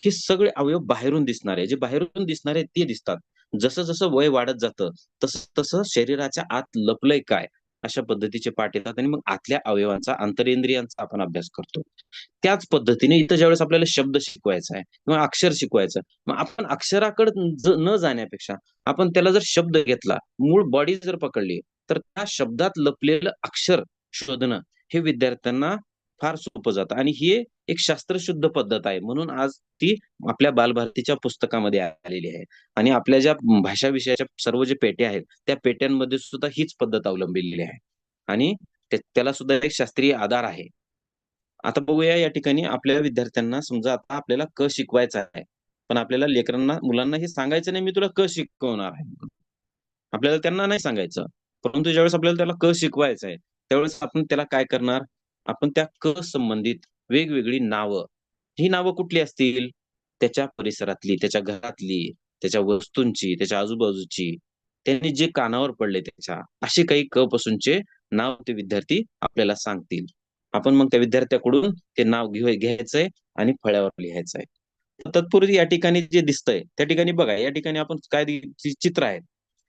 हे सगळे अवयव बाहेरून दिसणारे, जे बाहेरून दिसणारे ते दिसतात. जसं-जसं वय वाढत जातं, तसं-तसं शरीराच्या आत लपलंय काय, अशा पद्धतीचे पाठ येतात आणि मग आतल्या अवयवांचा, अंतरेंद्रियांचा आपण अभ्यास करतो. त्याच पद्धतीने इथं ज्यावेळेस आपल्याला शब्द शिकवायचा आहे किंवा अक्षर शिकवायचं मग आपण अक्षराकडे न जाण्यापेक्षा आपण त्याला जर शब्द घेतला, मूळ बॉडी जर पकडली, तर त्या शब्दात लपलेलं अक्षर शोधणं हे विद्यार्थ्यांना फार सोपं जातं आणि ही एक शास्त्रशुद्ध पद्धत आहे. म्हणून आज ती आपल्या बालभारतीच्या पुस्तकामध्ये आलेली आहे आणि आपल्या ज्या भाषा विषयाच्या सर्व जे पेट्या आहेत, त्या पेट्यांमध्ये सुद्धा हीच पद्धत अवलंबिलेली आहे आणि त्याला सुद्धा एक शास्त्रीय आधार आहे. आता बघूया या ठिकाणी आपल्या विद्यार्थ्यांना समजा आता आपल्याला क शिकवायचा आहे. पण आपल्याला लेकरांना, मुलांना हे सांगायचं नाही, मी तुला क शिकवणार आहे म्हणून. आपल्याला त्यांना नाही सांगायचं. परंतु ज्यावेळेस आपल्याला त्याला क शिकवायचं आहे, त्यावेळेस आपण त्याला काय करणार? आपण त्या क संबंधित वेगवेगळी नावं, ही नावं कुठली असतील? त्याच्या परिसरातली, त्याच्या घरातली, त्याच्या वस्तूंची, त्याच्या आजूबाजूची, त्यांनी जे कानावर पडले त्याच्या, असे काही क पासूनचे नाव ते विद्यार्थी आपल्याला सांगतील. आपण मग त्या विद्यार्थ्याकडून ते नाव घ्यायचंय आणि फळ्यावर लिहायचंय. तत्पूर्वी या ठिकाणी जे दिसतंय त्या ठिकाणी बघा, या ठिकाणी आपण काय चित्र आहेत,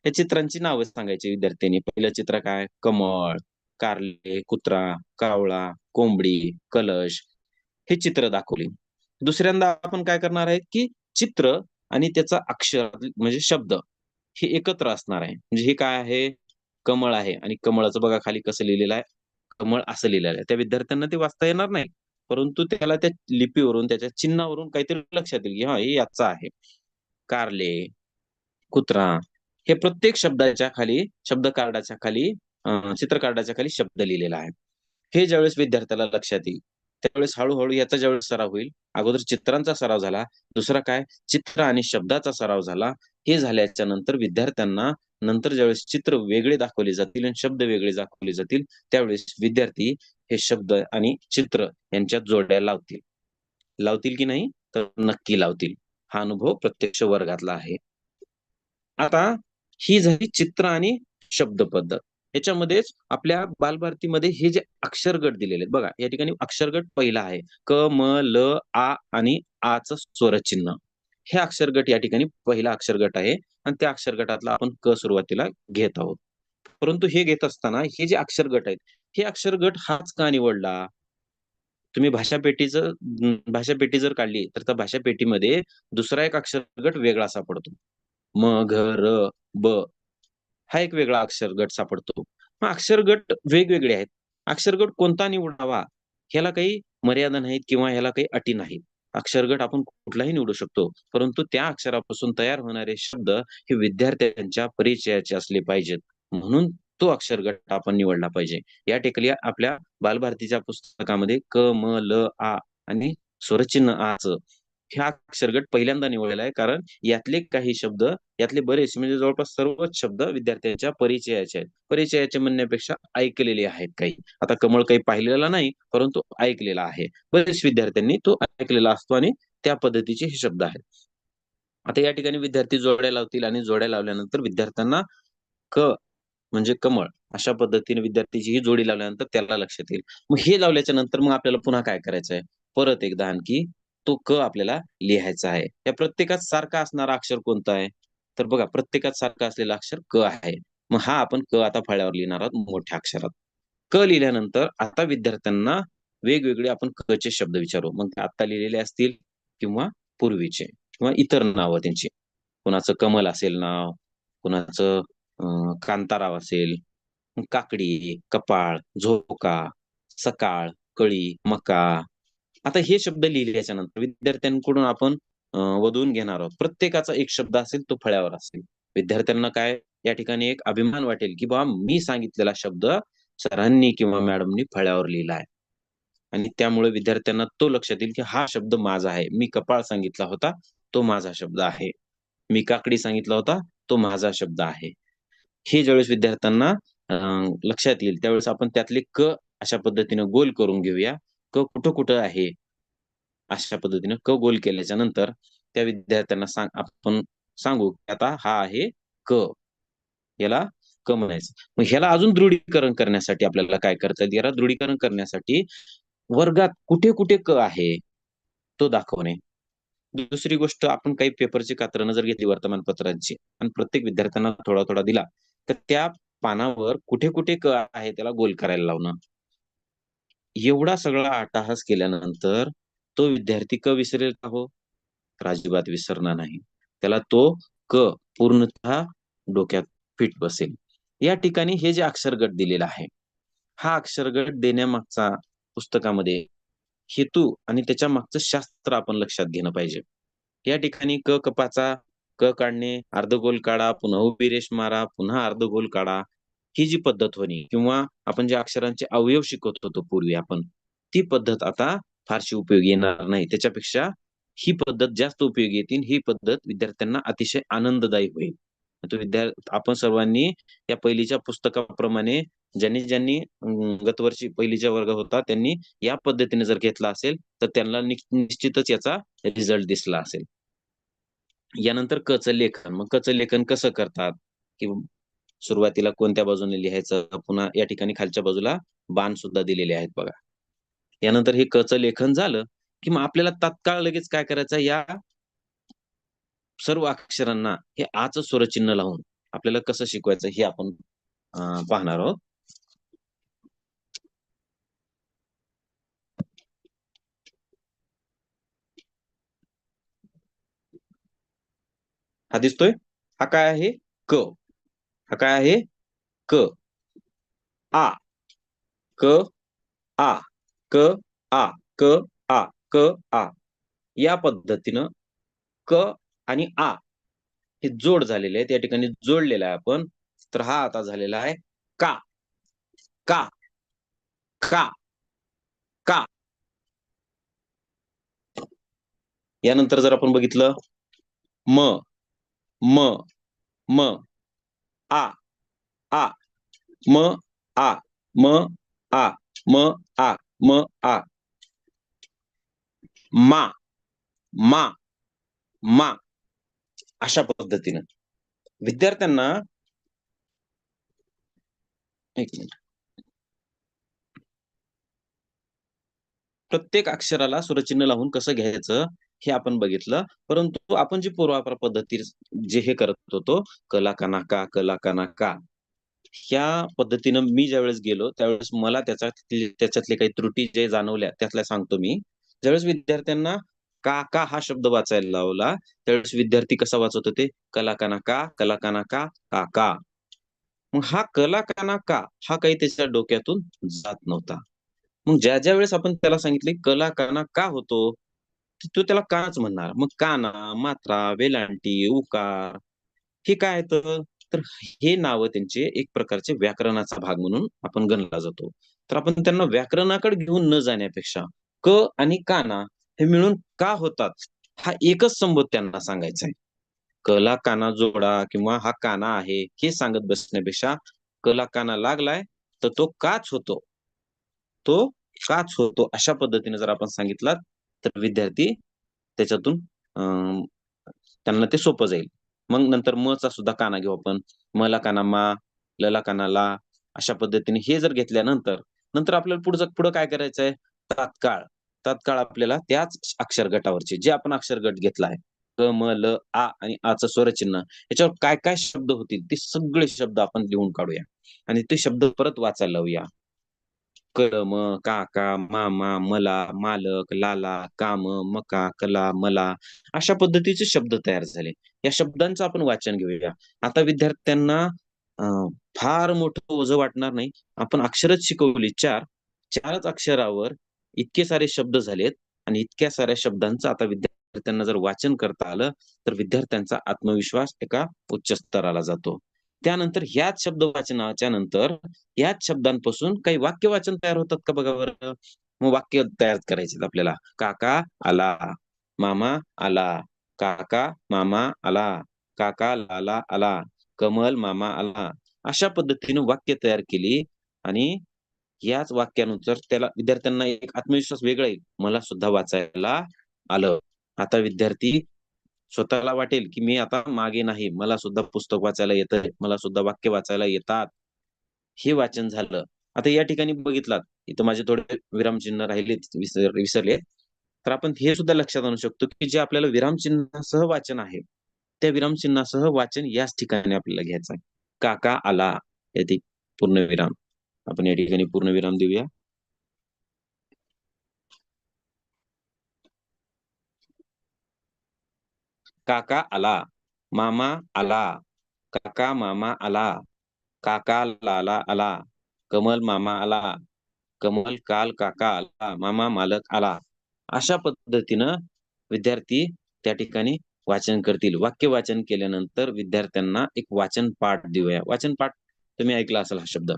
त्या चित्रांची नावं सांगायची विद्यार्थ्यांनी. पहिलं चित्र काय? कमळ, कारले, कुत्रा, कावळा, कोंबडी, कलश हे चित्र दाखवली. दुसऱ्यांदा आपण काय करणार आहे की चित्र आणि त्याचा अक्षर म्हणजे शब्द हे एकत्र असणार आहे. म्हणजे हे काय आहे? कमळ आहे आणि कमळाचं बघा खाली कसं लिहिलेलं आहे, कमळ असं लिहिलेलं आहे. त्या विद्यार्थ्यांना ते वाचता येणार नाही, परंतु त्याला त्या लिपीवरून, त्याच्या चिन्हावरून काहीतरी लक्षात येईल की हा हे याचा आहे. कारले, कुत्रा हे प्रत्येक शब्दाच्या खाली, शब्द कार्डाच्या खाली, चित्र कार्डाच्या खाली शब्द लिहिलेला आहे. हे ज्यावेळेस विद्यार्थ्याला लक्षात येईल, त्यावेळेस हळू-हळू याचा ज्यावेळेस सराव होईल, अगोदर चित्रांचा सराव झाला, दुसरा काय चित्र आणि शब्दाचा सराव झाला. हे झाल्याच्या नंतर विद्यार्थ्यांना नंतर ज्यावेळेस चित्र वेगळे दाखवले जातील आणि शब्द वेगळे दाखवले जातील, त्यावेळेस विद्यार्थी हे शब्द आणि चित्र यांच्यात जोड्या लावतील. लावतील की नाही? तर नक्की लावतील. हा अनुभव प्रत्यक्ष वर्गातला आहे. आता ही झाली चित्र आणि शब्द पद्धत. याच्यामध्येच आपल्या बालभारतीमध्ये हे जे अक्षर गट दिलेले आहेत बघा, या ठिकाणी अक्षर गट पहिला आहे. क, म, ल, आ आणि आचं स्वरचिन्ह. हे अक्षर गट या ठिकाणी पहिला अक्षर गट आहे आणि त्या अक्षर गटातला आपण क सुरुवातीला घेत आहोत. परंतु हे घेत असताना हे जे अक्षर गट आहेत, हे अक्षर गट हाच का निवडला? तुम्ही भाषा पेटी जर काढली, तर त्या भाषा पेटीमध्ये दुसरा एक अक्षर गट वेगळा सापडतो. म, घ, र, ब हा एक वेगळा अक्षर गट सापडतो. मग अक्षर गट वेगवेगळे आहेत. अक्षर गट कोणता निवडावा? ह्याला काही मर्यादा नाहीत किंवा ह्याला काही अटी नाहीत. अक्षर गट आपण कुठलाही निवडू शकतो. परंतु त्या अक्षरापासून तयार होणारे शब्द हे विद्यार्थ्यांच्या परिचयाचे असले पाहिजेत. म्हणून तो अक्षर गट आपण निवडला पाहिजे. या ठिकाणी आपल्या बालभारतीच्या पुस्तकामध्ये क, म, ल, आ आणि स्वरचिन्ह आचं हा अक्षर गट पहिल्यांदा निवडलेला आहे. कारण यातले काही शब्द, यातले बरेचसे म्हणजे जवळपास सर्वच शब्द विद्यार्थ्यांच्या परिचयाचे आहेत. परिचयाचे म्हणण्यापेक्षा ऐकलेले आहेत काही. आता कमळ काही पाहिलेला नाही, परंतु ऐकलेला आहे. बरेच विद्यार्थ्यांनी तो ऐकलेला असतो आणि त्या पद्धतीचे हे शब्द आहेत. आता या ठिकाणी विद्यार्थी जोड्या लावतील आणि जोड्या लावल्यानंतर विद्यार्थ्यांना क म्हणजे कमळ अशा पद्धतीने विद्यार्थ्याची ही जोडी लावल्यानंतर त्याला लक्षात येईल. मग हे लावल्याच्या नंतर मग आपल्याला पुन्हा काय करायचं आहे? परत एकदा आणखी तो क आपल्याला लिहायचा आहे. या प्रत्येकात सारखा असणारा अक्षर कोणता आहे? तर बघा प्रत्येकात सारखा असलेला अक्षर क आहे. मग हा आपण क आता फळ्यावर लिहिणार आहोत मोठ्या अक्षरात. क लिहिल्यानंतर आता विद्यार्थ्यांना वेगवेगळे आपण क चे शब्द विचारू. मग ते आता लिहिलेले असतील किंवा पूर्वीचे किंवा इतर नावं त्यांची. कुणाचं कमल असेल नाव, कुणाचं कांताराव असेल, काकडी, कपाळ, झोका, सकाळ, कळी, मका. आता हे शब्द लिहिल्याच्या नंतर विद्यार्थ्यांकडून आपण वधवून घेणार आहोत. प्रत्येकाचा एक शब्द असेल तो फळ्यावर असेल. विद्यार्थ्यांना काय या ठिकाणी एक अभिमान वाटेल, की बाबा मी सांगितलेला शब्द सरांनी किंवा मॅडमनी फळ्यावर लिहिला आहे. आणि त्यामुळे विद्यार्थ्यांना तो लक्षात येईल, की हा शब्द माझा आहे. मी कपाळ सांगितला होता, तो माझा शब्द आहे. मी काकडी सांगितला होता, तो माझा शब्द आहे. हे ज्यावेळेस विद्यार्थ्यांना लक्षात येईल त्यावेळेस आपण त्यातले क अशा पद्धतीने गोल करून घेऊया. क कुठं कुठं आहे अशा पद्धतीने क गोल केल्याच्या नंतर त्या विद्यार्थ्यांना आपण सांगू की आता हा आहे क, याला क म्हणायचं. मग ह्याला अजून दृढीकरण करण्यासाठी आपल्याला काय करता येईल? याला दृढीकरण करण्यासाठी वर्गात कुठे कुठे क आहे तो दाखवणे. दुसरी गोष्ट, आपण काही पेपरची कात्रणं जर घेतली वर्तमानपत्रांची आणि प्रत्येक विद्यार्थ्यांना थोडा थोडा दिला तर त्या पानावर कुठे कुठे क आहे त्याला गोल करायला लावणं. एवढा सगळा अट्टहास केल्यानंतर तो विद्यार्थी क विसरेल का? हो, तर अजिबात विसरणार नाही. त्याला तो क पूर्णतः डोक्यात फिट बसेल. या ठिकाणी हे जे अक्षरगट दिलेला आहे, हा अक्षरगट देण्यामागचा पुस्तकामध्ये हेतू आणि त्याच्या मागचं शास्त्र आपण लक्षात घेणं पाहिजे. या ठिकाणी क कपाचा क काढणे, अर्धगोल काढा, पुन्हा उभी रेष मारा, पुन्हा अर्धगोल काढा, ही जी पद्धत होणी किंवा आपण जे अक्षरांचे अवयव शिकवत होतो पूर्वी आपण, ती पद्धत आता फारशी उपयोगी येणार नाही. त्याच्यापेक्षा ही पद्धत जास्त उपयोगी येतील. ही पद्धत विद्यार्थ्यांना अतिशय आनंददायी होईल. तो आपण सर्वांनी या पहिलीच्या पुस्तकाप्रमाणे ज्यांनी ज्यांनी गतवर्षी पहिलीच्या वर्ग होता त्यांनी या पद्धतीने जर घेतला असेल तर त्यांना निश्चितच याचा रिझल्ट दिसला असेल. यानंतर क चं लेखन. मग क चं लेखन कसं करतात, की सुरुवातीला कोणत्या बाजूने लिहायचं, पुन्हा या ठिकाणी खालच्या बाजूला बाण सुद्धा दिलेले आहेत बघा. यानंतर हे क चं लेखन झालं की मग आपल्याला तात्काळ लगेच काय करायचं, या सर्व अक्षरांना हे आचं स्वरचिन्ह लावून आपल्याला कसं शिकवायचं हे आपण पाहणार आहोत. हा दिसतोय? हा काय आहे? क. हा काय आहे? क. आ. क आ. क आ. क आ. क आ. या पद्धतीनं क आणि आ हे जोड झालेले आहे. त्या ठिकाणी जोडलेला आहे आपण. तर हा आता झालेला आहे का. का. का. का. यानंतर जर आपण बघितलं म. म. म. आ. आ. म. आ. म. आ. म. आ. म. आ. मा. मा. मा. अशा पद्धतीनं विद्यार्थ्यांना, एक मिनिट, प्रत्येक अक्षराला स्वरचिन्ह लावून कसं घ्यायचं हे आपण बघितलं. परंतु आपण जी पूर्वापर पद्धती जे हे करत होतो, कला काना का, कला काना का, ह्या पद्धतीनं मी ज्यावेळेस गेलो त्यावेळेस मला त्याच्यातले काही त्रुटी जे जाणवल्या त्यातल्या सांगतो मी. ज्यावेळेस विद्यार्थ्यांना का का हा शब्द वाचायला लावला त्यावेळेस विद्यार्थी कसा वाचत होते, कला काना का, कला काना का, का का. मग हा कला काना का हा काही त्याच्या डोक्यातून जात नव्हता. मग ज्या वेळेस आपण त्याला सांगितले कला काना का होतो, तो त्याला काच म्हणणार. मग काना, मात्रा, वेलांटी, उकार हे काय येतं, तर हे नावं त्यांचे एक प्रकारचे व्याकरणाचा भाग म्हणून आपण गणला जातो. तर आपण त्यांना व्याकरणाकडे घेऊन न जाण्यापेक्षा क आणि काना हे मिळून का होतात हा एकच संबोध त्यांना सांगायचा आहे. कला काना जोडा किंवा हा काना आहे हे सांगत बसण्यापेक्षा कला काना लागलाय तर तो काच होतो, तो काच होतो अशा पद्धतीने जर आपण सांगितलं तर विद्यार्थी त्याच्यातून त्यांना ते सोपं जाईल. मग नंतर म चा सुद्धा काना घेऊ आपण. मला काना मा, लला काना ला, अशा पद्धतीने हे जर घेतल्यानंतर नंतर आपल्याला पुढं काय करायचंय, तात्काळ. तात्काळ आपल्याला त्याच अक्षर गटावरचे जे आपण अक्षर गट घेतला आहे क, म, ल, आ आणि आचं स्वरचिन्ह याच्यावर काय काय शब्द होतील ते सगळे शब्द आपण लिहून काढूया आणि ते शब्द परत वाचायला लावूया. कलम, काका, मामा, मला, मालक, लाला, काम, मका, कला, मला, अशा पद्धतीचे शब्द तयार झाले. या शब्दांचं आपण वाचन घेऊया. आता विद्यार्थ्यांना फार मोठं ओझं वाटणार नाही. आपण अक्षरच शिकवली चारच अक्षरावर इतके सारे शब्द झालेत आणि इतक्या साऱ्या शब्दांचं आता विद्यार्थ्यांना जर वाचन करता आलं तर विद्यार्थ्यांचा आत्मविश्वास एका उच्च स्तराला जातो. त्यानंतर ह्याच शब्द वाचनाच्या नंतर याच शब्दांपासून काही वाक्य वाचन तयार होतात का बघा बरं. मग वाक्य तयार करायचे आपल्याला. काका आला, मामा आला, काका मामा आला, काका लाला आला, कमल मामा आला, अशा पद्धतीने वाक्य तयार केली आणि याच वाक्यानुसार त्याला विद्यार्थ्यांना एक आत्मविश्वास वेगळा येईल, मला सुद्धा वाचायला आलं. आता विद्यार्थी स्वतःला वाटेल की मी आता मागे नाही, मला सुद्धा पुस्तक वाचायला येतंय, मला सुद्धा वाक्य वाचायला येतात. हे वाचन झालं. आता या ठिकाणी बघितलात, इथं माझे थोडे विरामचिन्ह राहिले विसरले. तर आपण हे सुद्धा लक्षात आणू शकतो की जे आपल्याला विरामचिन्हासह वाचन आहे, त्या विरामचिन्हासह वाचन याच ठिकाणी आपल्याला घ्यायचं आहे. काका आला, येथे पूर्णविराम. आपण या ठिकाणी पूर्णविराम देऊया. काका आला, मामा आला, काका मामा आला, काका लाला आला, कमल मामा आला, कमल काल काका आला, मामा मालक आला. अशा पद्धतीनं विद्यार्थी त्या ठिकाणी वाचन करतील. वाक्य वाचन केल्यानंतर विद्यार्थ्यांना एक वाचन पाठ देऊया. वाचन पाठ तुम्ही ऐकला असेल हा शब्द.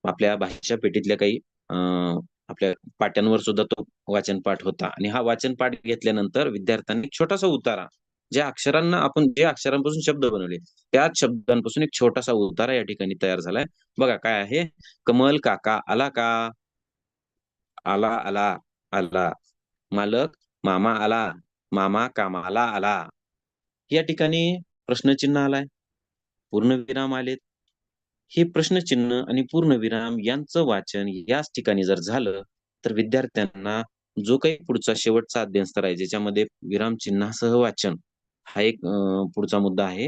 आपल्या भाषा पेटीतल्या काही आपल्या पाट्यांवर सुद्धा तो वाचन पाठ होता आणि हा वाचन पाठ घेतल्यानंतर विद्यार्थ्यांनी छोटासा उतारा, ज्या अक्षरांना आपण जे अक्षरांपासून शब्द बनवले त्याच शब्दांपासून एक छोटासा उतारा या ठिकाणी तयार झालाय. बघा काय आहे, कमल काका आला का, आला आला आला, मालक मामा आला, मामा कामाला आला. या ठिकाणी प्रश्नचिन्ह आलाय, पूर्णविराम आलेत. हे प्रश्नचिन्ह आणि पूर्णविराम यांचं वाचन याच ठिकाणी जर झालं तर विद्यार्थ्यांना जो काही पुढचा शेवटचा अध्ययनस्तर आहे ज्याच्यामध्ये विरामचिन्हासह वाचन हा एक पुढचा मुद्दा आहे,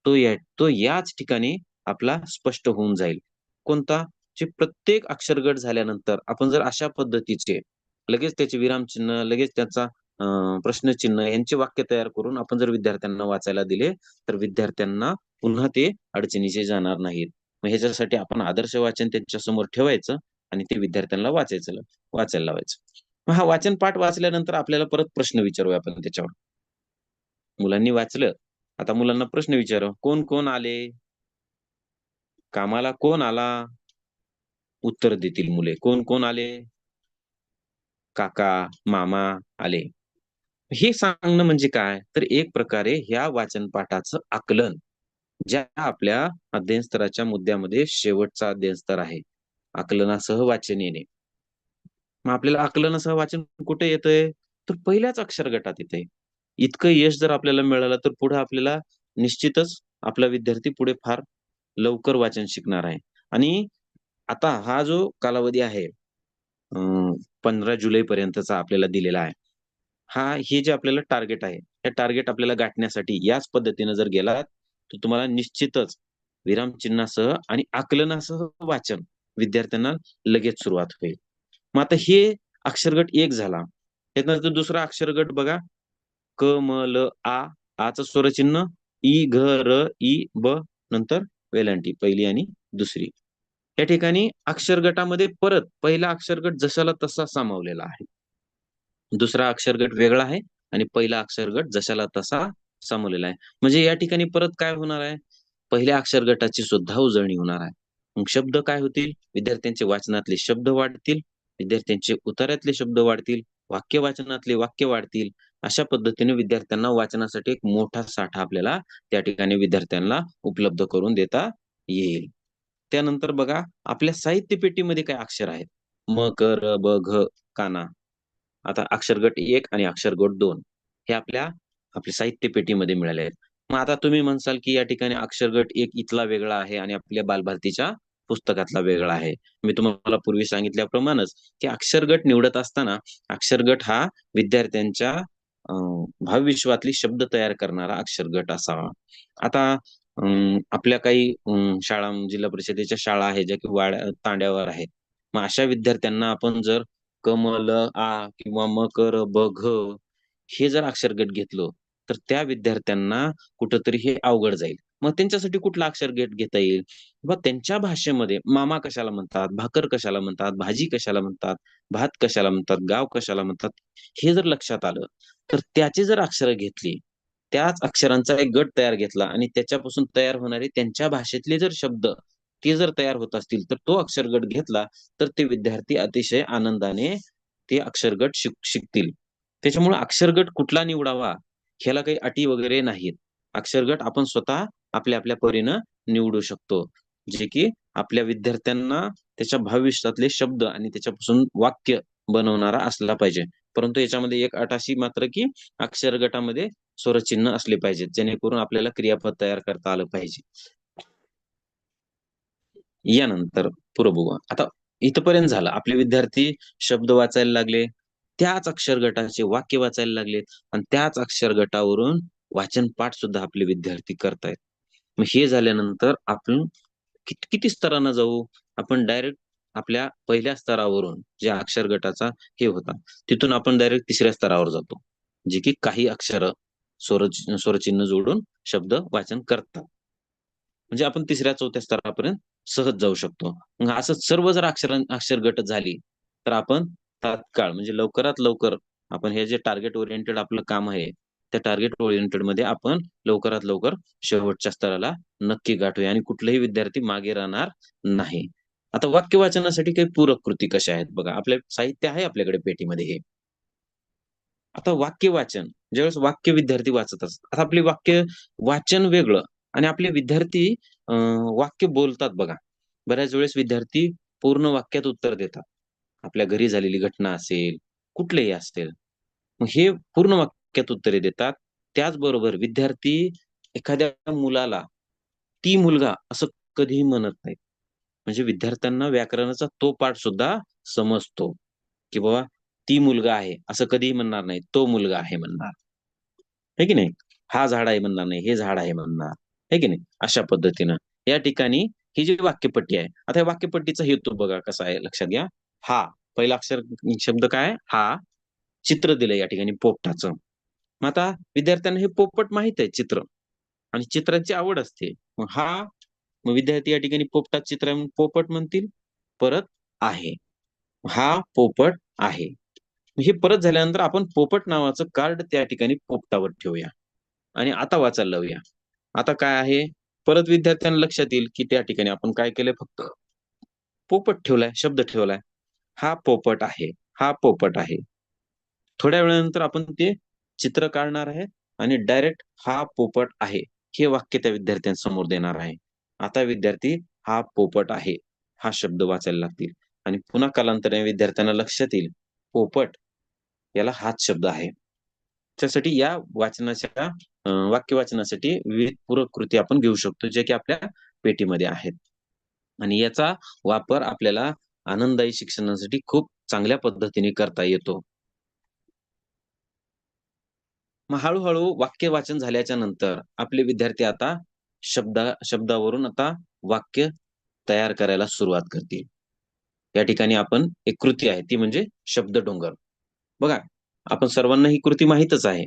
तो याच ठिकाणी आपला स्पष्ट होऊन जाईल. कोणता? जे प्रत्येक अक्षरगट झाल्यानंतर आपण जर अशा पद्धतीचे लगेच त्याचे विरामचिन्ह, लगेच त्याचा प्रश्नचिन्ह यांचे वाक्य तयार करून आपण जर विद्यार्थ्यांना वाचायला दिले तर विद्यार्थ्यांना पुन्हा ते अडचणीचे जाणार नाहीत. मग ह्याच्यासाठी आपण आदर्श वाचन त्यांच्या समोर ठेवायचं आणि ते विद्यार्थ्यांना वाचायला लावायचं. मग हा वाचन पाठ वाचल्यानंतर आपल्याला परत प्रश्न विचारूया आपण त्याच्यावर. मुलांनी वाचलं, आता मुलांना प्रश्न विचारू, कोण कोण आले, कामाला कोण आला, उत्तर देतील मुले. कोण कोण आले, काका मामा आले. हे सांगणं म्हणजे काय, तर एक प्रकारे ह्या वाचन पाठाचं आकलन ज्या आपल्या अध्ययन स्तराच्या मुद्द्यामध्ये शेवटचा अध्ययन स्तर आहे, आकलनासह वाचन येणे. मग आपल्याला आकलनासह वाचन कुठे येतंय, तर पहिल्याच अक्षर गटात येतंय. इतकं यश जर आपल्याला मिळालं तर पुढे आपल्याला निश्चितच आपला विद्यार्थी पुढे फार लवकर वाचन शिकणार आहे. आणि आता हा जो कालावधी आहे 15 जुलै पर्यंतचा आपल्याला दिलेला आहे, हे जे आपल्याला टार्गेट आहे, हे टार्गेट आपल्याला गाठण्यासाठी याच पद्धतीने जर गेलात तर तुम्हाला निश्चितच विरामचिन्हासह आणि आकलनासह वाचन विद्यार्थ्यांना लगेच सुरुवात होईल. मग आता हे अक्षरगट 1 झाला. त्यानंतर दुसरा अक्षरगट बघा, क म ल आ, आचं स्वरचिन्ह इ घ र इ ब, नंतर वेलांटी पहिली आणि दुसरी. या ठिकाणी अक्षरगटामध्ये परत पहिला अक्षरगट जशाला तसा सामावलेला आहे, दुसरा अक्षरगट वेगळा आहे आणि पहिला अक्षरगट जशाला तसा सामावलेला आहे. म्हणजे या ठिकाणी परत काय होणार आहे, पहिल्या अक्षरगटाची सुद्धा उजळणी होणार आहे. मग शब्द काय होतील, विद्यार्थ्यांचे वाचनातले शब्द वाढतील, विद्यार्थ्यांचे उतार्यातले शब्द वाढतील, वाक्य वाचनातले वाक्य वाढतील. अशा पद्धतीने विद्यार्थ्यांना वाचनासाठी एक मोठा साठा आपल्याला त्या ठिकाणी विद्यार्थ्यांना उपलब्ध करून देता येईल. त्यानंतर बघा आपल्या साहित्य पेटीमध्ये काय अक्षर आहेत, म क र ब घ काना. आता अक्षरगट 1 आणि अक्षरगट 2 हे आपल्या साहित्य पेटीमध्ये मिळाले आहेत. मग आता तुम्ही म्हणसाल की या ठिकाणी अक्षरगट 1 इथला वेगळा आहे आणि आपल्या बालभारतीच्या पुस्तकातला वेगळा आहे. मी तुम्हाला पूर्वी सांगितल्याप्रमाणेच की अक्षरगट निवडत असताना अक्षरगट हा विद्यार्थ्यांच्या भावविश्वातली शब्द तयार करणारा अक्षरगट असावा. आता आपल्या काही शाळा, जिल्हा परिषदेच्या शाळा आहेत ज्या की तांड्यावर आहेत. मग अशा विद्यार्थ्यांना आपण जर क म ल आ किंवा म क र ब घ हे जर अक्षरगट घेतलं तर त्या विद्यार्थ्यांना कुठंतरी हे अवघड जाईल. मग त्यांच्यासाठी कुठला अक्षरगट घेता येईल, किंवा त्यांच्या भाषेमध्ये मामा कशाला म्हणतात, भाकर कशाला म्हणतात, भाजी कशाला म्हणतात, भात कशाला म्हणतात, गाव कशाला म्हणतात, हे जर लक्षात आलं तर त्याची जर अक्षरं घेतली, त्याच अक्षरांचा एक गट तयार घेतला आणि त्याच्यापासून तयार होणारे त्यांच्या भाषेतले जर शब्द ते जर तयार होत असतील तर तो अक्षरगट घेतला तर ते विद्यार्थी अतिशय आनंदाने ते अक्षरगट शिकतील. त्याच्यामुळे अक्षरगट कुठला निवडावा ह्याला काही अटी वगैरे नाहीत. अक्षरगट आपण स्वतः आपल्या परीनं निवडू शकतो. जे की आपल्या विद्यार्थ्यांना त्याच्या भविष्यातले शब्द आणि त्याच्यापासून वाक्य बनवणारा असला पाहिजे. परंतु याच्यामध्ये एक अट अशी मात्र की अक्षर गटामध्ये स्वरचिन्ह असले पाहिजेत, जेणेकरून आपल्याला क्रियापद तयार करता आलं पाहिजे. यानंतर पुढे बघू. आता इथपर्यंत झालं. आपले विद्यार्थी शब्द वाचायला लागले, त्याच अक्षर गटाचे वाक्य वाचायला लागलेत आणि त्याच अक्षर गटावरून वाचन पाठ सुद्धा आपले विद्यार्थी करतायत. मग हे झाल्यानंतर आपण किती स्तरांना जाऊ? आपण डायरेक्ट आपल्या पहिल्या स्तरावरून जे अक्षर गटाचा हे होता, तिथून आपण डायरेक्ट तिसऱ्या स्तरावर जातो, जे की काही अक्षर स्वरचिन्ह जोडून शब्द वाचन करतात. म्हणजे आपण तिसऱ्या चौथ्या स्तरापर्यंत सहज जाऊ शकतो. मग असं सर्व जर अक्षर गट झाली तर आपण तात्काळ म्हणजे लवकरात लवकर आपण हे जे टार्गेट ओरिएंटेड आपलं काम आहे, त्या टार्गेट ओरिएंटेड मध्ये आपण लवकरात लवकर शेवटच्या स्तराला नक्की गाठूया आणि कुठलाही विद्यार्थी मागे राहणार नाही. आता वाक्य वाचनासाठी काही पूरक कृती कशा आहेत बघा. आपल्या साहित्य आहे आपल्याकडे पेटीमध्ये हे. आता वाक्य वाचन ज्यावेळेस वाक्य विद्यार्थी वाचत असतात, आता आपले वाक्य वाचन वेगळं आणि आपले विद्यार्थी वाक्य बोलतात बघा. बऱ्याच वेळेस विद्यार्थी पूर्ण वाक्यात उत्तर देतात. आपल्या घरी झालेली घटना असेल, कुठलेही असेल, मग हे पूर्ण वाक्यात उत्तरे देतात. त्याचबरोबर विद्यार्थी एखाद्या मुलाला ती मुलगा असं कधीही म्हणत नाहीत. म्हणजे विद्यार्थ्यांना व्याकरणाचा तो पाठ सुद्धा समजतो, की बाबा ती मुलगा आहे असं कधीही म्हणणार नाही, तो मुलगा आहे म्हणणार, है की नाही? हा झाड आहे म्हणणार नाही, हे झाड आहे म्हणणार, है की नाही? अशा पद्धतीनं या ठिकाणी ही जी वाक्यपट्टी आहे, आता या वाक्यपट्टीचा हेतू बघा कसा आहे, लक्षात घ्या. हा पहिला अक्षर शब्द काय आहे? हा. चित्र दिलंय या ठिकाणी पोपटाचं. मग आता विद्यार्थ्यांना हे पोपट माहित आहे चित्र आणि चित्राची आवड असते. मग विद्यार्थी या ठिकाणी पोपटात चित्र आहे म्हणून पोपट म्हणतील. परत आहे, हा पोपट आहे. हे परत झाल्यानंतर आपण पोपट नावाचं कार्ड त्या ठिकाणी पोपटावर ठेवूया आणि आता वाचायला लावूया. आता काय आहे, परत विद्यार्थ्यांना लक्षात येईल की त्या ठिकाणी आपण काय केलंय, फक्त पोपट ठेवलाय, शब्द ठेवलाय. हा पोपट आहे, हा पोपट आहे. थोड्या वेळानंतर आपण ते चित्र काढणार आहे आणि डायरेक्ट हा पोपट आहे हे वाक्य त्या विद्यार्थ्यांसमोर देणार आहे. आता विद्यार्थी हा पोपट आहे हा शब्द वाचायला लागतील आणि पुन्हा कालांतराने विद्यार्थ्यांना लक्षात येईल पोपट याला हाच शब्द आहे. त्यासाठी या वाचनाच्या वाक्य वाचनासाठी विविध पूरक कृती आपण घेऊ शकतो, जे की आपल्या पेटीमध्ये आहेत आणि याचा वापर आपल्याला आनंददायी शिक्षणासाठी खूप चांगल्या पद्धतीने करता येतो. मग हळूहळू वाक्य वाचन झाल्याच्या नंतर आपले विद्यार्थी आता शब्दावरून आता वाक्य तयार करायला सुरुवात करतील. या ठिकाणी आपण एक कृती आहे ती म्हणजे शब्द डोंगर. बघा, आपण सर्वांना ही कृती माहीतच आहे.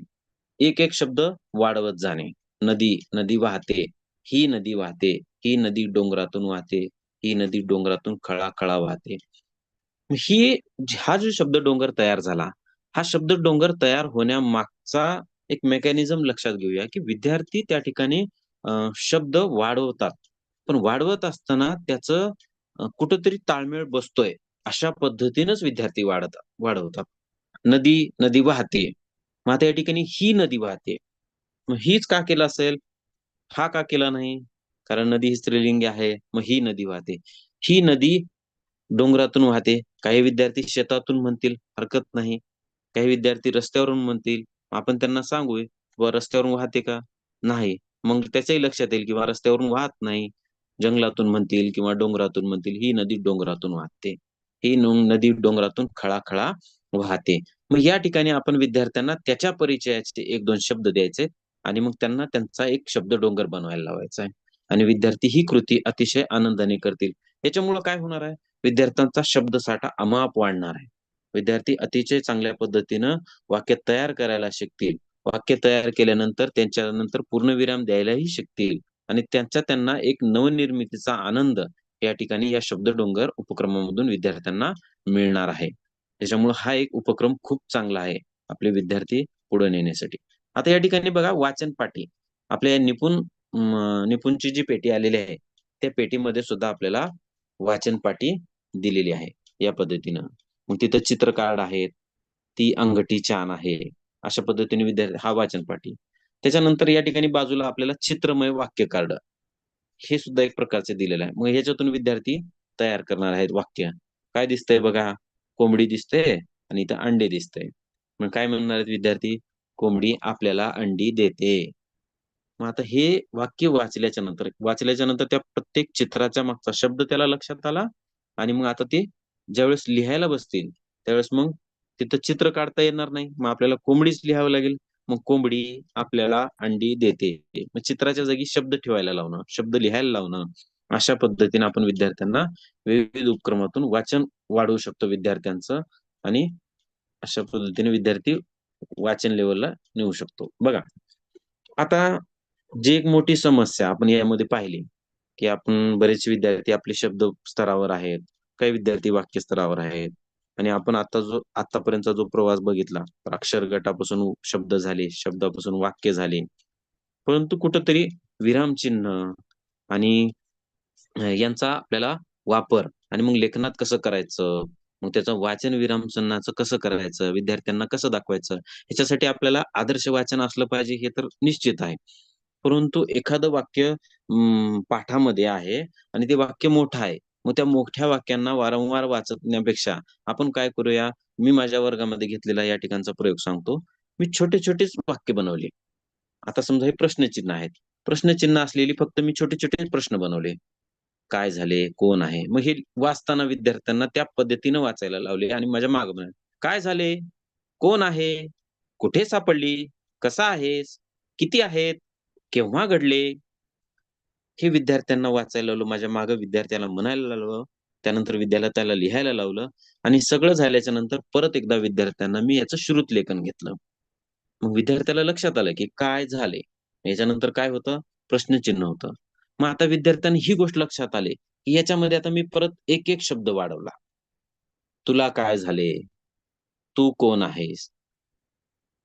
एक एक शब्द वाढवत जाणे. नदी, नदी वाहते, ही नदी वाहते, ही नदी डोंगरातून वाहते, ही नदी डोंगरातून खळाखळा वाहते. ही हा जो शब्द डोंगर तयार झाला, हा शब्द डोंगर तयार होण्यामागचा एक मेकॅनिझम लक्षात घेऊया, की विद्यार्थी त्या ठिकाणी शब्द वाढवतात. पण वाढवत असताना त्याचं कुठंतरी ताळमेळ बसतोय, अशा पद्धतीनंच विद्यार्थी वाढवतात. नदी, नदी वाहते. मग आता या ठिकाणी ही नदी वाहते. मग हीच का केलं असेल? हा का केला नाही? कारण नदी ही स्त्रीलिंगी आहे. मग ही नदी वाहते. ही नदी डोंगरातून वाहते. काही विद्यार्थी शेतातून म्हणतील, हरकत नाही. काही विद्यार्थी रस्त्यावरून म्हणतील. आपण त्यांना सांगू, "बुवा रस्त्यावरून वाहते का?" नाही. मग त्याच्याही लक्षात येईल किंवा रस्त्यावरून वाहत नाही. जंगलातून म्हणतील किंवा डोंगरातून म्हणतील, "ही नदी डोंगरातून वाहते. ही नदी डोंगरातून खळाखळा वाहते." मग या ठिकाणी आपण विद्यार्थ्यांना त्याच्या परिचयाचे 1-2 शब्द द्यायचे आणि मग त्यांना त्यांचा एक शब्द डोंगर बनवायला लावायचा आहे आणि विद्यार्थी ही कृती अतिशय आनंदाने करतील. याच्यामुळं काय होणार आहे? विद्यार्थ्यांचा शब्दसाठा अमाप वाढणार आहे. विद्यार्थी अतिशय चांगल्या पद्धतीनं वाक्य तयार करायला शिकतील. वाक्य तयार केल्यानंतर त्यांच्यानंतर पूर्णविराम द्यायलाही शिकतील आणि त्यांना एक नवनिर्मितीचा आनंद या ठिकाणी या शब्द डोंगर उपक्रमामधून विद्यार्थ्यांना मिळणार आहे. त्याच्यामुळे हा एक उपक्रम खूप चांगला आहे आपले विद्यार्थी पुढे नेण्यासाठी. आता या ठिकाणी बघा वाचन पाटी आपल्या या निपुणची जी पेटी आलेली आहे त्या पेटीमध्ये सुद्धा आपल्याला वाचन पाटी दिलेली आहे या पद्धतीनं. मग तिथं चित्र कार्ड आहेत, ती अंगठी छान आहे, अशा पद्धतीने विद्यार्थी हा वाचन पाटी. त्याच्यानंतर या ठिकाणी बाजूला आपल्याला चित्रमय वाक्य कार्ड हे सुद्धा एक प्रकारचे दिलेलं आहे. मग ह्याच्यातून विद्यार्थी तयार करणार आहेत वाक्य. काय दिसतंय बघा, कोंबडी दिसते आणि इथं अंडे दिसतंय. मग काय म्हणणार आहेत विद्यार्थी, कोंबडी आपल्याला अंडी देते. मग आता हे वाक्य वाचल्याच्या नंतर त्या प्रत्येक चित्राच्या मागचा शब्द त्याला लक्षात आला. आणि मग आता ते ज्यावेळेस लिहायला बसतील त्यावेळेस मग तिथं चित्र काढता येणार नाही, मग आपल्याला कोंबडीच लिहावं लागेल. मग कोंबडी आपल्याला अंडी देते. मग चित्राच्या जागी शब्द ठेवायला लावणं, शब्द लिहायला लावणं, अशा पद्धतीने आपण विद्यार्थ्यांना विविध उपक्रमातून वाचन वाढवू शकतो विद्यार्थ्यांचं. आणि अशा पद्धतीने विद्यार्थी वाचन लेवलला नेऊ शकतो. बघा, आता जी एक मोठी समस्या आपण यामध्ये पाहिली की आपण बरेच विद्यार्थी आपले शब्द स्तरावर आहेत, काही विद्यार्थी वाक्य स्तरावर आहेत. आणि आपण आतापर्यंतचा जो प्रवास बघितला तर अक्षर गटापासून शब्द झाले, शब्दापासून वाक्य झाले, परंतु कुठंतरी विरामचिन्ह आणि यांचा आपल्याला वापर आणि मग लेखनात कसं करायचं, मग त्याचं वाचन विरामचिन्हाचं कसं करायचं, विद्यार्थ्यांना कसं दाखवायचं, ह्याच्यासाठी आपल्याला आदर्श वाचन असलं पाहिजे हे तर निश्चित आहे. परंतु एखादं वाक्य पाठामध्ये आहे आणि ते वाक्य मोठं आहे, मग त्या मोठ्या वाक्यांना वारंवार वाचण्यापेक्षा आपण काय करूया, मी माझ्या वर्गामध्ये घेतलेला या ठिकाणचा प्रयोग सांगतो. मी छोटे छोटेच वाक्य बनवले. आता समजा हे प्रश्नचिन्ह आहेत, प्रश्नचिन्ह असलेली फक्त मी छोटे छोटे प्रश्न बनवले. काय झाले, कोण आहे, मग हे वाचताना विद्यार्थ्यांना त्या पद्धतीने वाचायला लावले आणि माझ्या मागे म्हणाले, काय झाले, कोण आहे, कुठे सापडली, कसा आहेस, किती आहेत, केव्हा घडले, हे विद्यार्थ्यांना वाचायला लावलं, माझ्या मागे विद्यार्थ्याला म्हणायला लावलं, त्यानंतर विद्यार्थ्याला लिहायला लावलं. आणि सगळं झाल्याच्या नंतर परत एकदा विद्यार्थ्यांना मी याचं श्रुतलेखन घेतलं. मग विद्यार्थ्याला लक्षात आलं की काय झाले, याच्यानंतर काय होतं, प्रश्नचिन्ह होतं. मग आता विद्यार्थ्यांनी ही गोष्ट लक्षात आली की याच्यामध्ये आता मी परत एक एक शब्द वाढवला. तुला काय झाले, तू कोण आहेस,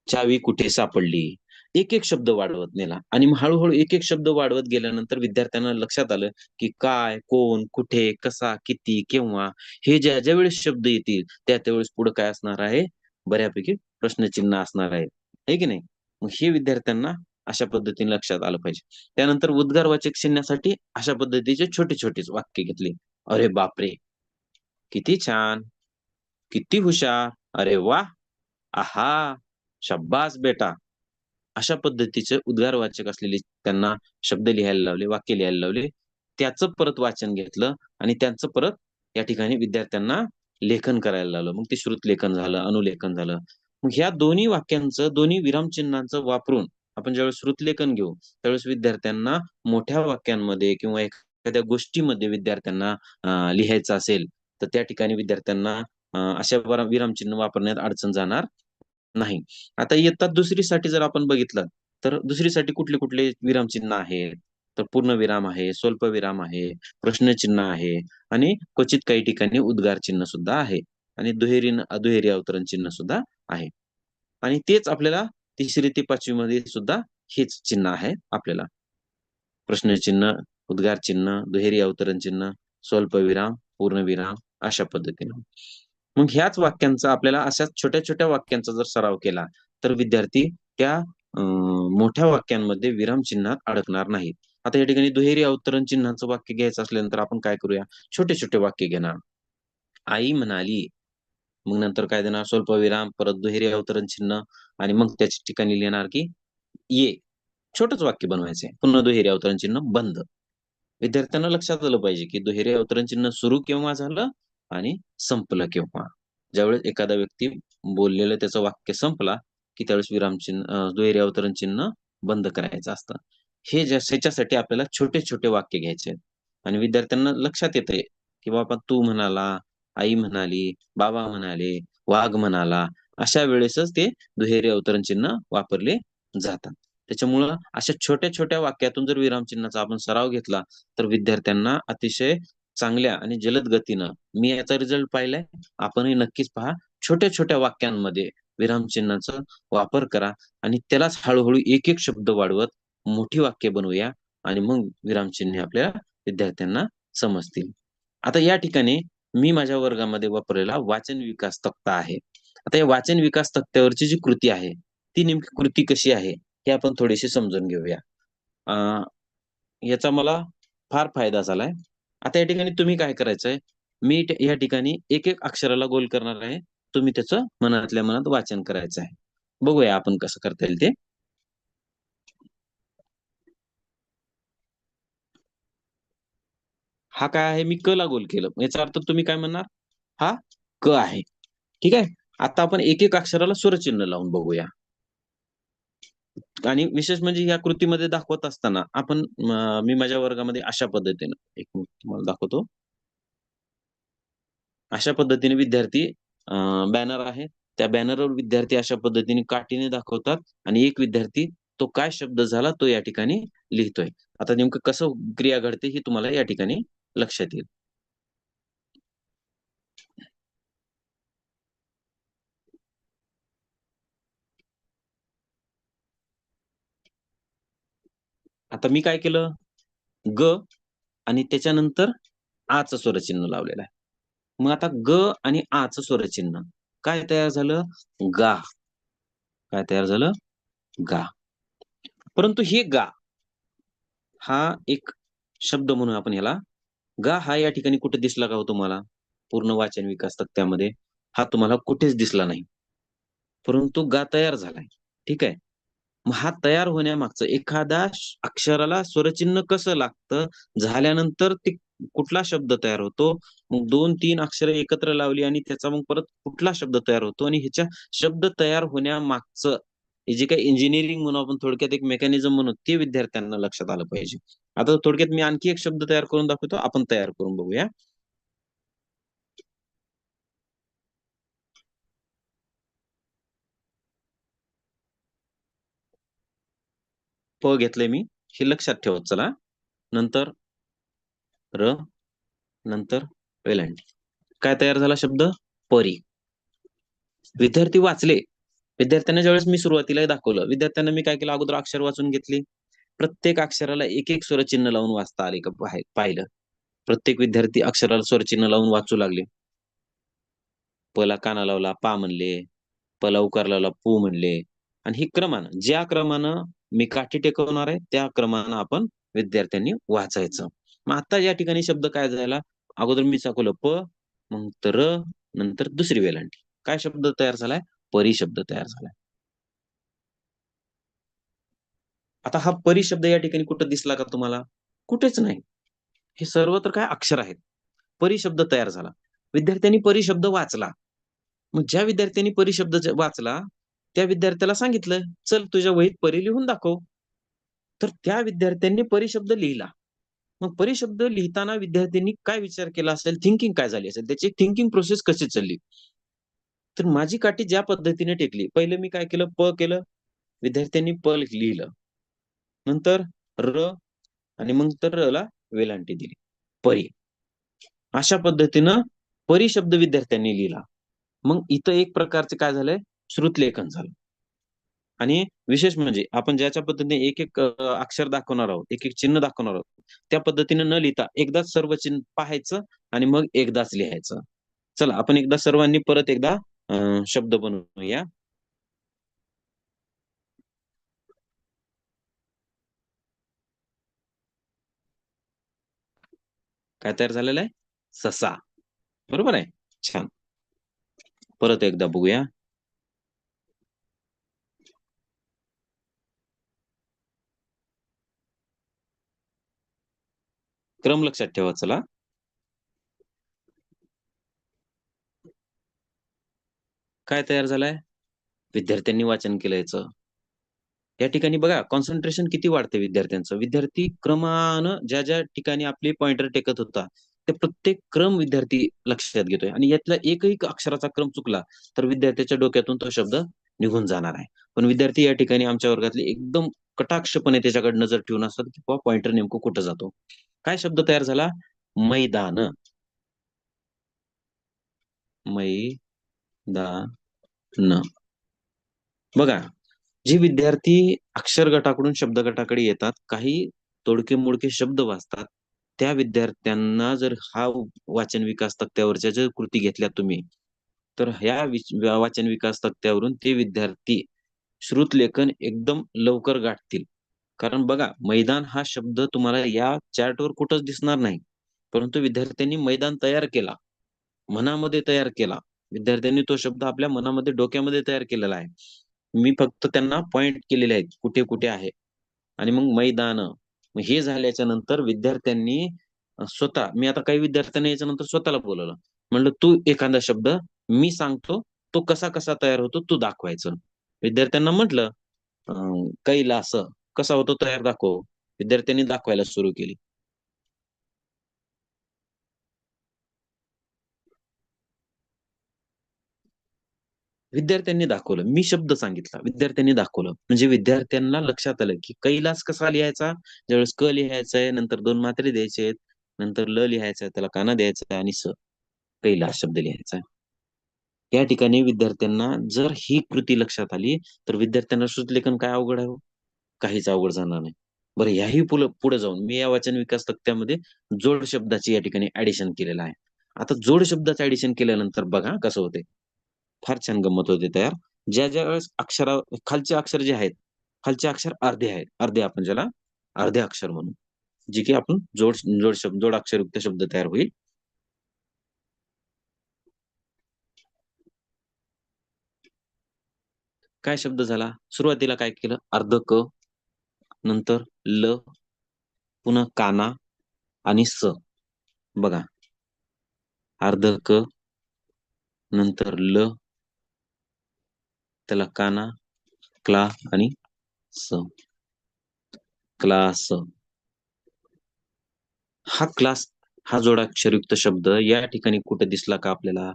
चावी कुठे सापडली, एक एक शब्द वाढवत नेला. आणि मग हळूहळू एक एक शब्द वाढवत गेल्यानंतर विद्यार्थ्यांना लक्षात आलं की काय, कोण, कुठे, कसा, किती, केव्हा, हे ज्या ज्या वेळेस शब्द येतील त्या त्यावेळेस पुढे काय असणार आहे, बऱ्यापैकी प्रश्नचिन्ह असणार आहे की नाही. मग हे विद्यार्थ्यांना अशा पद्धतीने लक्षात आलं पाहिजे. त्यानंतर उद्गारवाचक चिन्हासाठी अशा पद्धतीचे छोटे छोटेच वाक्य घेतले. अरे बापरे, किती छान, किती हुशार, अरे वा, आहा, शब्बास बेटा, अशा पद्धतीचे उद्गारवाचक असलेले त्यांना शब्द लिहायला लावले, वाक्य लिहायला लावले. त्याचं परत वाचन घेतलं आणि त्यांचं परत या ठिकाणी विद्यार्थ्यांना लेखन करायला लावलं. मग ते श्रुतलेखन झालं, अनुलेखन झालं. मग ह्या दोन्ही वाक्यांचं, दोन्ही विरामचिन्हांचं वापरून आपण ज्यावेळेस श्रुतलेखन घेऊ त्यावेळेस विद्यार्थ्यांना मोठ्या वाक्यांमध्ये किंवा एखाद्या गोष्टीमध्ये विद्यार्थ्यांना लिहायचं असेल तर त्या ठिकाणी विद्यार्थ्यांना अशा विरामचिन्ह वापरण्यात अडचण जाणार नाही. आता इयत्ता दुसरीसाठी जर आपण बघितलं तर दुसरीसाठी कुठले कुठले विरामचिन्ह आहेत, तर पूर्णविराम आहे, स्वल्पविराम आहे, प्रश्नचिन्ह आहे आणि क्वचित काही ठिकाणी उद्गार चिन्ह सुद्धा आहे आणि दुहेरी अवतरण चिन्ह सुद्धा आहे. आणि तेच आपल्याला 3री ते 5वी मध्ये सुद्धा हेच चिन्ह आहे आपल्याला. प्रश्नचिन्ह, उद्गार चिन्ह, दुहेरी अवतरण चिन्ह, स्वल्पविराम, पूर्णविराम, अशा पद्धतीने. मग ह्याच वाक्यांचा आपल्याला अशाच छोट्या छोट्या वाक्यांचा जर सराव केला तर विद्यार्थी त्या मोठ्या वाक्यांमध्ये विरामचिन्हात अडकणार नाहीत. आता या ठिकाणी दुहेरी अवतरण चिन्हाचं वाक्य घ्यायचं असल्यानंतर आपण काय करूया, छोटे छोटे वाक्य घेणार. आई म्हणाली, मग नंतर काय देणार, स्वल्पविराम, परत दुहेरी अवतरण चिन्ह आणि मग त्याच्या ठिकाणी लिहिणार की ये. छोटच वाक्य बनवायचे, पुन्हा दुहेरी अवतरण चिन्ह, बंद. विद्यार्थ्यांना लक्षात आलं पाहिजे की दुहेरी अवतरण चिन्ह सुरू केव्हा झालं आणि संपलं केव्हा. ज्यावेळेस एखादा व्यक्ती बोललेलं त्याचं वाक्य संपला की त्यावेळेस विरामचिन्ह, दुहेरी अवतरण चिन्ह बंद करायचं असतं. हे ह्याच्यासाठी आपल्याला छोटे छोटे वाक्य घ्यायचे आणि विद्यार्थ्यांना लक्षात येते की बाबा तू म्हणाला, आई म्हणाली, बाबा म्हणाले, वाघ म्हणाला, अशा वेळेसच ते दुहेरी अवतरण चिन्ह वापरले जातात. त्याच्यामुळं अशा छोट्या छोट्या वाक्यातून जर विरामचिन्हाचा आपण सराव घेतला तर विद्यार्थ्यांना अतिशय चांगल्या आणि जलद गतीनं, मी याचा रिझल्ट पाहिलाय, आपणही नक्कीच पहा, छोट्या छोट्या वाक्यांमध्ये विरामचिन्हाचा वापर करा आणि त्यालाच हळूहळू एक एक शब्द वाढवत मोठी वाक्य बनवूया आणि मग विरामचिन्हे आपल्या विद्यार्थ्यांना समजतील. आता या ठिकाणी मी माझ्या वर्गामध्ये वापरलेला वाचन विकास तक्ता आहे. आता या वाचन विकास तक्त्यावरची जी कृती आहे ती नेमकी कृती कशी आहे हे आपण थोडीशी समजून घेऊया. याचा मला फार फायदा झालाय. आता या ठिकाणी तुम्ही काय करायचंय, मी या ठिकाणी एक एक अक्षराला गोल करणार आहे. तुम्ही त्याचं मनातल्या मनात वाचन करायचं आहे. बघूया आपण कसं करता येईल ते. हा काय आहे, मी क ला गोल केलं. याचा अर्थ तुम्ही काय म्हणणार, हा क आहे. ठीक आहे. आता आपण एक एक अक्षराला स्वरचिन्ह लावून बघूया. आणि विशेष म्हणजे या कृतीमध्ये दाखवत असताना आपण मी माझ्या वर्गामध्ये अशा पद्धतीनं एक मिनिट तुम्हाला दाखवतो. अशा पद्धतीने विद्यार्थी बॅनर आहे, त्या बॅनरवर विद्यार्थी अशा पद्धतीने काठीने दाखवतात आणि एक विद्यार्थी तो काय शब्द झाला तो या ठिकाणी लिहितोय. आता नेमकं कसं क्रिया घडते हे तुम्हाला या ठिकाणी लक्षात येईल. आता मी काय केलं, ग आणि त्याच्यानंतर आचं स्वरचिन्ह लावलेलं आहे. मग आता ग आणि आचं स्वरचिन्ह काय तयार झालं, गा. काय तयार झालं, गा. परंतु हे गा हा एक शब्द म्हणून आपण ह्याला, गा हा या ठिकाणी कुठे दिसला का हो तुम्हाला? पूर्ण वाचन विकास तक्त्यामध्ये हा तुम्हाला कुठेच दिसला नाही. परंतु गा तयार झालाय. ठीक आहे. मग हा तयार होण्यामागचं एखाद्या अक्षराला स्वरचिन्ह कसं लागतं, झाल्यानंतर ते कुठला शब्द तयार होतो, मग 2-3 अक्षरे एकत्र लावली आणि त्याचा मग परत कुठला शब्द तयार होतो आणि ह्याच्या शब्द तयार होण्यामागचं हे जे काही इंजिनिअरिंग म्हणून आपण थोडक्यात एक मेकॅनिझम म्हणू, ते विद्यार्थ्यांना लक्षात आलं पाहिजे. आता थोडक्यात मी आणखी एक शब्द तयार करून दाखवतो. आपण तयार करून बघूया. प घेतलंय मी, हे लक्षात ठेवत चला. नंतर र, नंतर वेलांटी. काय तयार झाला शब्द, परी. विद्यार्थी वाचले. विद्यार्थ्यांना ज्यावेळेस मी सुरुवातीला दाखवलं, विद्यार्थ्यांना मी काय केलं, अगोदर अक्षर वाचून घेतली. प्रत्येक अक्षराला एक एक स्वरचिन्ह लावून वाचता आले का पाहिलं. प्रत्येक विद्यार्थी अक्षराला स्वरचिन्ह लावून वाचू लागले. प ला काना लावला, पा म्हणले. प ला उकार लावला, पू म्हणले. आणि ही क्रमानं, ज्या क्रमानं मी काठी टेकवणार आहे त्या क्रमानं आपण विद्यार्थ्यांनी वाचायचं. मग आता या ठिकाणी शब्द काय झाला, अगोदर मी दाखवलं प, मग तर र, नंतर दुसरी वेलांटी. काय शब्द तयार झालाय, परी शब्द तयार झालाय. आता हा परी शब्द या ठिकाणी कुठं दिसला का तुम्हाला? कुठेच नाही. हे सर्व तर काय अक्षर आहेत. परी शब्द तयार झाला. विद्यार्थ्यांनी परी शब्द वाचला. मग ज्या विद्यार्थ्यांनी परी शब्द वाचला त्या विद्यार्थ्याला सांगितलं, चल तुझ्या वहीत परी लिहून दाखव. तर त्या विद्यार्थ्यांनी परी शब्द लिहिला. मग परी शब्द लिहिताना विद्यार्थ्यांनी काय विचार केला असेल, थिंकिंग काय झाली असेल, त्याची थिंकिंग प्रोसेस कशी चालली. तर माझी काठी ज्या पद्धतीने टेकली, पहिलं मी काय केलं, प केलं, विद्यार्थ्यांनी प लिहिलं. नंतर र आणि मग तर र ला वेलांटी दिली, परी. अशा पद्धतीनं परी शब्द विद्यार्थ्यांनी लिहिला. मग इथं एक प्रकारचे काय झालंय, श्रुतलेखन झालं. आणि विशेष म्हणजे आपण ज्याच्या पद्धतीने एक एक अक्षर दाखवणार आहोत, एक एक चिन्ह दाखवणार आहोत, त्या पद्धतीने न लिहिता एकदाच सर्व चिन्ह पाहायचं आणि मग एकदाच लिहायचं. चला आपण एकदा सर्वांनी परत एकदा शब्द बनवूया. काय तयार झालेलं आहे, ससा. बरोबर आहे, छान. परत एकदा बघूया. क्रम लक्षात ठेवा. चला काय तयार झालंय, विद्यार्थ्यांनी वाचन केलं याचं. या ठिकाणी बघा कॉन्सन्ट्रेशन किती वाढते विद्यार्थ्यांचं. विद्यार्थी क्रमानं ज्या ज्या ठिकाणी आपली पॉइंटर टेकत होता ते प्रत्येक क्रम विद्यार्थी लक्षात घेतोय आणि यातला एकही अक्षराचा क्रम चुकला तर विद्यार्थ्याच्या डोक्यातून तो शब्द निघून जाणार आहे. पण विद्यार्थी या ठिकाणी आमच्या वर्गातले एकदम कटाक्षपणे त्याच्याकडे नजर ठेवून असतात की पॉइंटर नेमकं कुठं जातो. काय शब्द तयार झाला, मैदान. मैदान. बघा जे विद्यार्थी अक्षर गटाकडून शब्द गटाकडे येतात, काही तोडके मोडके शब्द वाचतात, त्या विद्यार्थ्यांना जर हा वाचन विकास तक्त्यावरच्या जर कृती घेतल्या तुम्ही, तर ह्या वाचन विकास तक्त्यावरून ते विद्यार्थी श्रुतलेखन एकदम लवकर गाठतील. कारण बघा, मैदान हा शब्द तुम्हाला या चार्टवर कुठंच दिसणार नाही, परंतु विद्यार्थ्यांनी मैदान तयार केला, मनामध्ये तयार केला. विद्यार्थ्यांनी तो शब्द आपल्या मनामध्ये, डोक्यामध्ये तयार केलेला आहे. मी फक्त त्यांना पॉइंट केलेले आहेत, कुठे कुठे आहे. आणि मग मैदान, मग हे झाल्याच्या नंतर विद्यार्थ्यांनी स्वतः, मी आता काही विद्यार्थ्यांनी याच्यानंतर स्वतःला बोलवलं, म्हणलं तू एखादा शब्द मी सांगतो, तो कसा कसा तयार होतो तू दाखवायचं. विद्यार्थ्यांना म्हटलं कैलास कसा होतो तयार दाखव. विद्यार्थ्यांनी दाखवायला सुरू केली. विद्यार्थ्यांनी दाखवलं, मी शब्द सांगितला, विद्यार्थ्यांनी दाखवलं, म्हणजे विद्यार्थ्यांना लक्षात आलं की कैलास कसा लिहायचा. ज्यावेळेस क लिहायचा आहे, नंतर 2 मात्रे द्यायचे आहेत, नंतर ल लिहायचा आहे, त्याला काना द्यायचा आहे, आणि स, कैलास शब्द लिहायचा आहे. या ठिकाणी विद्यार्थ्यांना जर ही कृती लक्षात आली तर विद्यार्थ्यांना श्रुतलेखन काय अवघड आहे हो? काहीच अवघड जाणार नाही. बरं, याही पुढे जाऊन मी या वाचन विकास तक्त्यामध्ये जोड शब्दाची या ठिकाणी ऍडिशन केलेलं आहे. आता जोड शब्दाचं ऍडिशन केल्यानंतर बघा कसं होते. फार छान गंमत होते तयार. ज्या वेळेस खालचे अक्षर जे आहेत, खालचे अक्षर अर्धे आहेत, अर्धे आपण ज्याला अर्धे अक्षर म्हणू, जे की आपण जोड अक्षरयुक्त शब्द तयार होईल. काय शब्द झाला, सुरुवातीला काय केलं, अर्ध क, नंतर ल, पुन्हा काना आणि स. बघा, अर्ध क, नंतर ल, त्याला काना, क्ला आणि स, क्लास. हा क्लास, हा जोडाक्षरयुक्त शब्द या ठिकाणी कुठे दिसला का आपल्याला?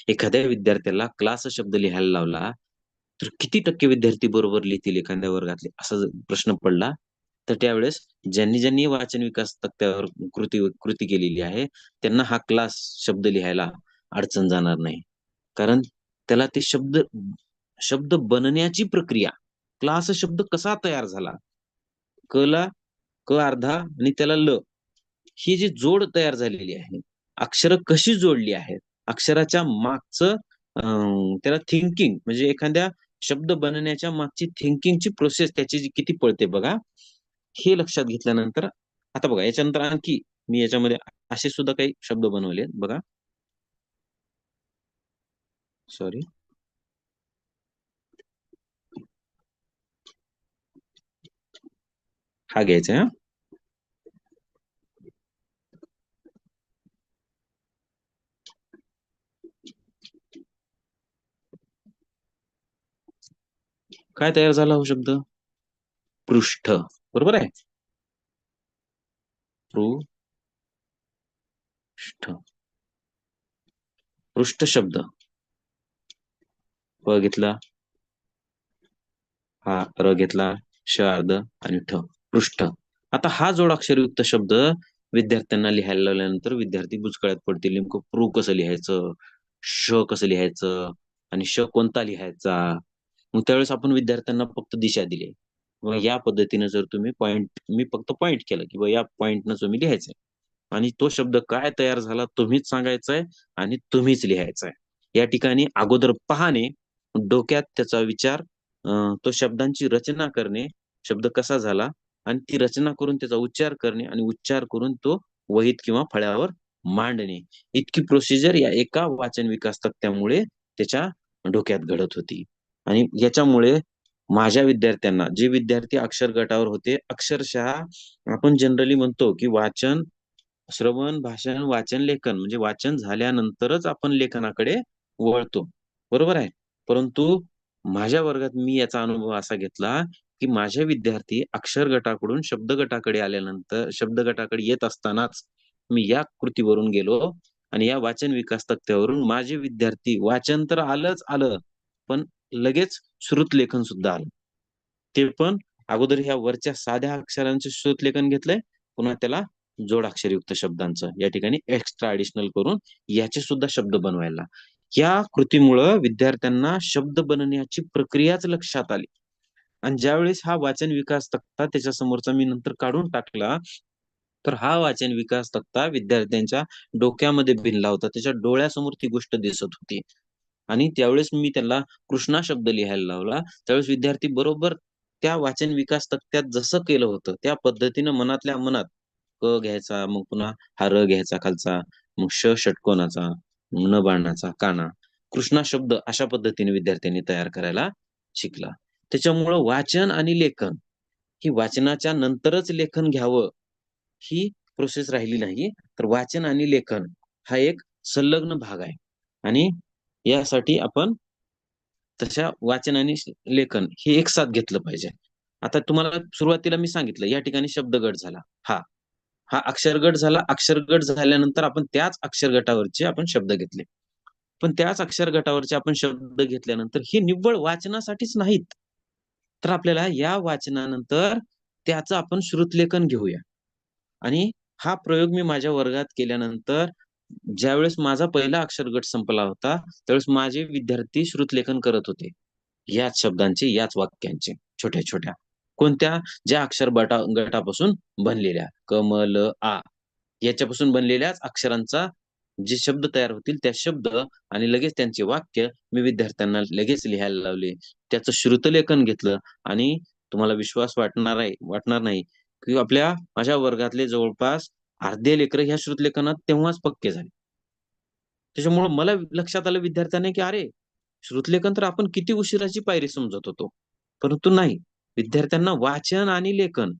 एखाद्या विद्यार्थ्याला क्लास शब्द लिहायला लावला तर किती टक्के विद्यार्थी बरोबर लिहितील एखाद्या वर्गातले, असा प्रश्न पडला तर त्यावेळेस ज्यांनी ज्यांनी वाचन विकास तक्त्यावर कृती केलेली आहे त्यांना हा क्लास शब्द लिहायला अडचण जाणार नाही. कारण त्याला ते शब्द बनण्याची प्रक्रिया, क्लास शब्द कसा तयार झाला, क ला क अर्धा आणि त्याला ल, ही जी जोड तयार झालेली आहे, अक्षर कशी जोडली आहेत, अक्षराच्या मागचं त्याला थिंकिंग, म्हणजे एखाद्या शब्द बनण्याच्या मागची थिंकिंगची प्रोसेस त्याची जी किती पळते बघा, हे लक्षात घेतल्यानंतर आता बघा याच्यानंतर आणखी मी याच्यामध्ये असे सुद्धा काही शब्द बनवले बघा. सॉरी, हा घ्यायचा आहे. काय तयार झाला हो शब्द, पृष्ठ, बरोबर आहे, पृष्ठ. पृष्ठ शब्द प घेतला, हा र घेतला, श अर्ध आणि ठ, पृष्ठ. आता हा जोडाक्षरयुक्त शब्द विद्यार्थ्यांना लिहायला लावल्यानंतर विद्यार्थी बुचकळ्यात पडतील. नेमकं प्रू कसं लिहायचं, श कसं लिहायचं आणि श कोणता लिहायचा. मग त्यावेळेस आपण विद्यार्थ्यांना फक्त दिशा दिली. मग या पद्धतीने जर तुम्ही मी फक्त पॉइंट केलं की बा या पॉइंटनं तुम्ही लिहायचंय आणि तो शब्द काय तयार झाला तुम्हीच सांगायचा आहे आणि तुम्हीच लिहायचा आहे. या ठिकाणी अगोदर पाहणे, डोक्यात त्याचा विचार, तो शब्दांची रचना करणे, शब्द कसा झाला आणि ती रचना करून त्याचा उच्चार करणे आणि उच्चार करून तो वहीत किंवा फळ्यावर मांडणे, इतकी प्रोसिजर या एका वाचन विकास तक्त्यामुळे त्याच्या डोक्यात घडत होती. आणि याच्यामुळे माझ्या विद्यार्थ्यांना, जे विद्यार्थी अक्षर गटावर होते, अक्षरशः आपण जनरली म्हणतो की वाचन, श्रवण, भाषण, वाचन, लेखन, म्हणजे वाचन झाल्यानंतरच आपण लेखनाकडे वळतो, बरोबर आहे. परंतु माझ्या वर्गात मी याचा अनुभव असा घेतला की माझे विद्यार्थी अक्षर गटाकडून शब्द गटाकडे आल्यानंतर, शब्द गटाकडे येत असतानाच मी या कृतीवरून गेलो आणि या वाचन विकास तक्त्यावरून माझे विद्यार्थी, वाचन तर आलंच आलं पण लगेच श्रुतलेखन सुद्धा आलं. ते पण अगोदर ह्या वरच्या साध्या अक्षरांचे श्रुतलेखन घेतलंय, पुन्हा त्याला जोडाक्षरयुक्त शब्दांचं या ठिकाणी एक्स्ट्रा ऍडिशनल करून याचे सुद्धा शब्द बनवायला. या कृतीमुळं विद्यार्थ्यांना शब्द बनण्याची प्रक्रियाच लक्षात आली. आणि ज्यावेळेस हा वाचन विकास तक्ता त्याच्या समोरचा मी नंतर काढून टाकला तर हा वाचन विकास तक्ता विद्यार्थ्यांच्या डोक्यामध्ये भिनला होता, त्याच्या डोळ्यासमोर ती गोष्ट दिसत होती. आणि त्यावेळेस मी त्याला कृष्णा शब्द लिहायला लावला, त्यावेळेस विद्यार्थी बरोबर त्या वाचन विकास तक्त्यात जसं केलं होतं त्या पद्धतीनं मनातल्या मनात क घ्यायचा, मग पुन्हा हा र घ्यायचा खालचा, मग षटकोनाचा, न बाणाचा, काना, कृष्णा शब्द अशा पद्धतीने विद्यार्थ्यांनी तयार करायला शिकला. त्याच्यामुळं वाचन आणि लेखन ही वाचनाच्या नंतरच लेखन घ्यावं ही प्रोसेस राहिली नाही, तर वाचन आणि लेखन हा एक संलग्न भाग आहे. आणि यासाठी आपण तशा वाचन आणि लेखन हे एक साथ घेतलं पाहिजे. आता तुम्हाला सुरुवातीला मी सांगितलं या ठिकाणी शब्दगट झाला. हा हा अक्षरगट झाला. अक्षरगट झाल्यानंतर आपण त्याच अक्षर आपण शब्द घेतले. पण त्याच अक्षर गटावरचे आपण शब्द घेतल्यानंतर हे निव्वळ वाचनासाठीच नाहीत. तर आपल्याला या वाचनानंतर त्याचं आपण श्रुतलेखन घेऊया. आणि हा प्रयोग मी माझ्या वर्गात केल्यानंतर ज्यावेळेस माझा पहिला अक्षरगट संपला होता, त्यावेळेस माझे विद्यार्थी श्रुतलेखन करत होते. याच शब्दांचे, याच वाक्यांचे छोट्या-छोट्या. कोणत्या? ज्या गटापासून बनलेल्या क, म, ल, आ याच्यापासून बनलेल्याच अक्षरांचा जे शब्द तयार होतील त्या शब्द आणि लगेच त्यांचे वाक्य मी विद्यार्थ्यांना लगेच लिहायला लावले. त्याचं श्रुतलेखन घेतलं आणि तुम्हाला विश्वास वाटणार नाही, की माझ्या वर्गातले जवळपास अर्धे लेकरं ह्या श्रुतलेखनात तेव्हाच पक्के झाले. त्याच्यामुळे मला लक्षात आलं विद्यार्थ्यांना, की अरे, श्रुतलेखन तर आपण किती उशिराची पायरी समजत होतो. परंतु नाही, विद्यार्थ्यांना वाचन आणि लेखन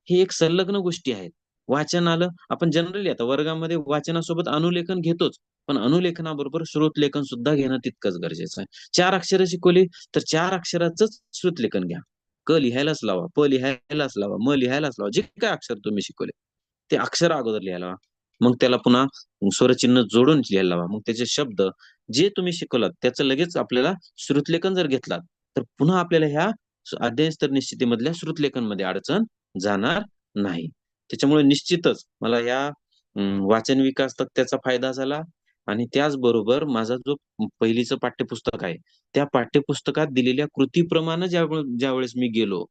हे एक संलग्न गोष्टी आहेत. वाचन आलं, आपण जनरली आता वर्गामध्ये वाचनासोबत अनुलेखन घेतोच, पण अनुलेखनाबरोबर श्रुतलेखन सुद्धा घेणं तितकंच गरजेचं आहे. 4 अक्षरं शिकवली, तर 4 अक्षराचंच श्रुतलेखन घ्या. क लिहायलाच लावा, प लिहायलाच लावा, म लिहायलाच लावा. जे काय अक्षर तुम्ही शिकवले, ते अक्षर अगोदर लिहायला लावा. मग त्याला पुन्हा स्वरचिन्ह जोडून लिहायला लावा. मग त्याचे शब्द जे तुम्ही शिकवलात त्याचं लगेच आपल्याला श्रुतलेखन जर घेतलात, तर पुन्हा आपल्याला ह्या अध्ययन स्तर निश्चितीमधल्या श्रुतलेखनमध्ये अडचण जाणार नाही. त्याच्यामुळे निश्चितच मला या वाचन विकास तक्त्याचा फायदा झाला आणि त्याचबरोबर माझा जो पहिलीचं पाठ्यपुस्तक आहे, त्या पाठ्यपुस्तकात दिलेल्या कृतीप्रमाणे ज्यावेळेस मी गेलो,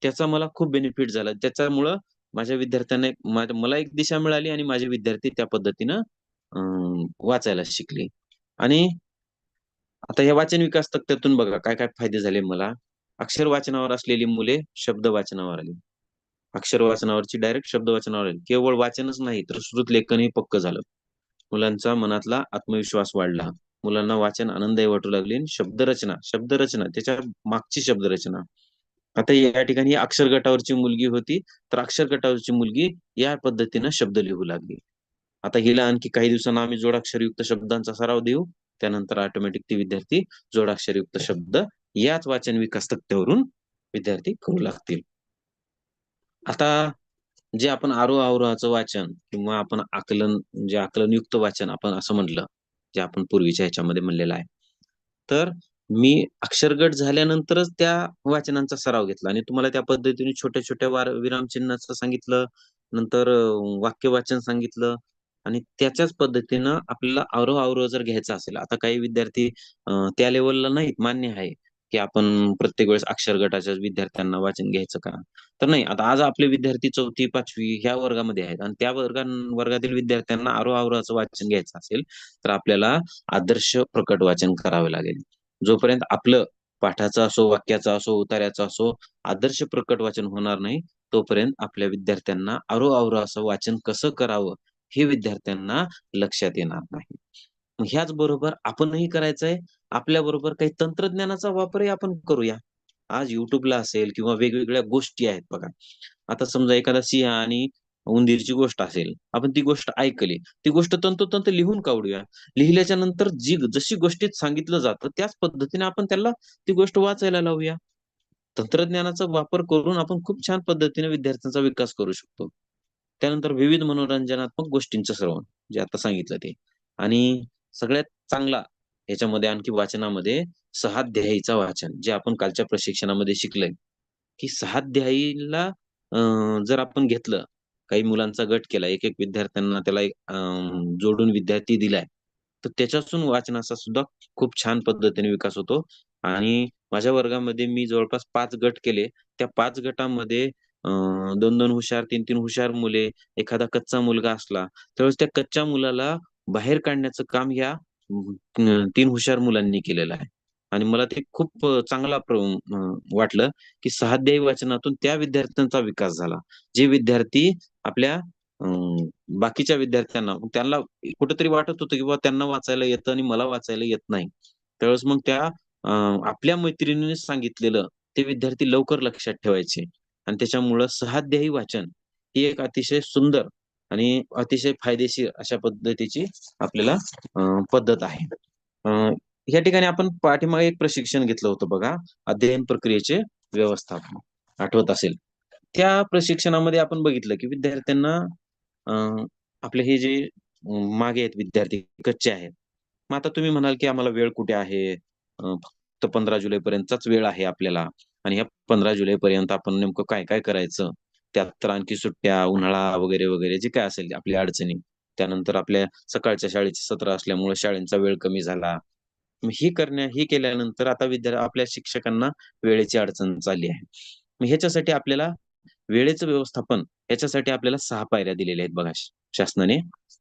त्याचा मला खूप बेनिफिट झाला. त्याच्यामुळं माझ्या विद्यार्थ्यांना मला एक दिशा मिळाली आणि माझे विद्यार्थी त्या पद्धतीनं वाचायला शिकले. आणि आता या वाचन विकास तक्त्यातून बघा काय-काय फायदे झाले मला. अक्षर वाचनावर असलेली मुले शब्द वाचनावर आली. अक्षर वाचनावरची डायरेक्ट शब्द वाचनावर आली. केवळ वाचनच नाही, तर श्रुत लेखनही पक्क झालं. मुलांचा मनातला आत्मविश्वास वाढला. मुलांना वाचन आनंदही वाटू लागली. शब्दरचना त्याच्या मागची शब्दरचना. आता या ठिकाणी अक्षर गटावरची मुलगी होती, तर अक्षर गटावरची मुलगी या पद्धतीनं शब्द लिहू लागली. आता हिला आणखी काही दिवसांना आम्ही जोडाक्षरयुक्त शब्दांचा सराव देऊ. त्यानंतर ऑटोमॅटिक ती विद्यार्थी जोडाक्षरयुक्त शब्द याच वाचन विकास तक्त्यावरून विद्यार्थी करू लागतील. आता जे आपण आरोह-अवरोहाचं वाचन किंवा आपण आकलनयुक्त वाचन आपण असं म्हटलं, जे आपण पूर्वीच्या ह्याच्यामध्ये म्हणलेलं आहे. तर मी अक्षरगट झाल्यानंतरच त्या वाचनांचा सराव घेतला आणि तुम्हाला त्या पद्धतीने छोट्या-छोट्या विरामचिन्हाचं सांगितलं, नंतर वाक्य वाचन सांगितलं आणि त्याच्याच पद्धतीनं आपल्याला आरोह-अवरोह जर घ्यायचा असेल, आता काही विद्यार्थी त्या लेव्हलला नाहीत, मान्य आहे, की आपण प्रत्येक वेळेस अक्षर गटाच्याच विद्यार्थ्यांना वाचन घ्यायचं का? तर नाही, आता आज आपले विद्यार्थी 4थी 5वी ह्या वर्गामध्ये आहेत आणि त्या वर्गातील विद्यार्थ्यांना आरोह-अवरोहाचं वाचन घ्यायचं असेल, तर आपल्याला आदर्श प्रकट वाचन करावे लागेल. जोपर्यंत आपलं पाठाचं असो, वाक्याचा असो, उतार्याचा असो, आदर्श प्रकट वाचन होणार नाही, तोपर्यंत आपल्या विद्यार्थ्यांना आरोह-अवरोहाचं वाचन कसं करावं, हे विद्यार्थ्यांना लक्षात येणार नाही. ह्याच बरोबर आपणही करायचंय, आपल्याबरोबर काही तंत्रज्ञानाचा वापरही आपण करूया. आज YouTubeला असेल किंवा वेगवेगळ्या गोष्टी आहेत बघा. आता समजा एखादा सिंह आणि उंदीरची गोष्ट असेल, आपण ती गोष्ट ऐकली, ती गोष्ट तंतोतंत लिहून काढूया. लिहिल्याच्या नंतर जशी गोष्टीत सांगितलं जातं, त्याच पद्धतीने आपण त्याला ती गोष्ट वाचायला लावूया. तंत्रज्ञानाचा वापर करून आपण खूप छान पद्धतीने विद्यार्थ्यांचा विकास करू शकतो. त्यानंतर विविध मनोरंजनात्मक गोष्टींचं श्रवण, जे आता सांगितलं ते. आणि सगळ्यात चांगला ह्याच्यामध्ये आणखी वाचनामध्ये सहाध्यायीचं वाचन, जे आपण कालच्या प्रशिक्षणामध्ये शिकलोय, की सहाध्यायीला जर आपण घेतलं, काही मुलांचा गट केला, एक-एक विद्यार्थ्यांना त्याला एक जोडून विद्यार्थी दिलाय, तर त्याच्यातून वाचनाचा सुद्धा खूप छान पद्धतीने विकास होतो. आणि माझ्या वर्गामध्ये मी जवळपास 5 गट केले. त्या 5 गटामध्ये 2-2 हुशार, 3-3 हुशार मुले, एखादा कच्चा मुलगा असला, त्यावेळेस त्या कच्च्या मुलाला बाहेर काढण्याचं काम ह्या 3 हुशार मुलांनी केलेलं आहे. आणि मला ते खूप चांगला वाटलं की सहाध्यायी वाचनातून त्या विद्यार्थ्यांचा विकास झाला, जे विद्यार्थी आपल्या बाकीच्या विद्यार्थ्यांना त्यांना कुठेतरी वाटत होतं की बाबा त्यांना वाचायला येतं आणि मला वाचायला येत नाही. त्यावेळेस मग त्या आपल्या मैत्रिणीने सांगितलेलं ते विद्यार्थी लवकर लक्षात ठेवायचे आणि त्याच्यामुळं सहाध्यायी वाचन ही एक अतिशय सुंदर आणि अतिशय फायदेशीर अशा पद्धतीची आपल्याला पद्धत आहे. या ठिकाणी आपण पाठीमागे एक प्रशिक्षण घेतलं होतं बघा, अध्ययन प्रक्रियेचे व्यवस्थापन, आठवत असेल. त्या प्रशिक्षणामध्ये आपण बघितलं की विद्यार्थ्यांना आपले हे जे मागे आहेत विद्यार्थी कच्चे आहेत. मग आता तुम्ही म्हणाल की आम्हाला वेळ कुठे आहे? फक्त 15 जुलैपर्यंतचाच वेळ आहे आपल्याला आणि ह्या 15 जुलैपर्यंत आपण नेमकं काय-काय करायचं? त्यात तर आणखी सुट्ट्या, उन्हाळा वगैरे, वगैरे जे काय असेल आपल्या अडचणी. त्यानंतर आपल्या सकाळच्या शाळेचे सत्र असल्यामुळे शाळेचा वेळ कमी झाला. मग हे केल्यानंतर आता आपल्या शिक्षकांना वेळेची अडचण चालली आहे. मग ह्याच्यासाठी आपल्याला वेळेचं व्यवस्थापन ह्याच्यासाठी आपल्याला 6 पायऱ्या दिलेल्या आहेत बघा शासनाने.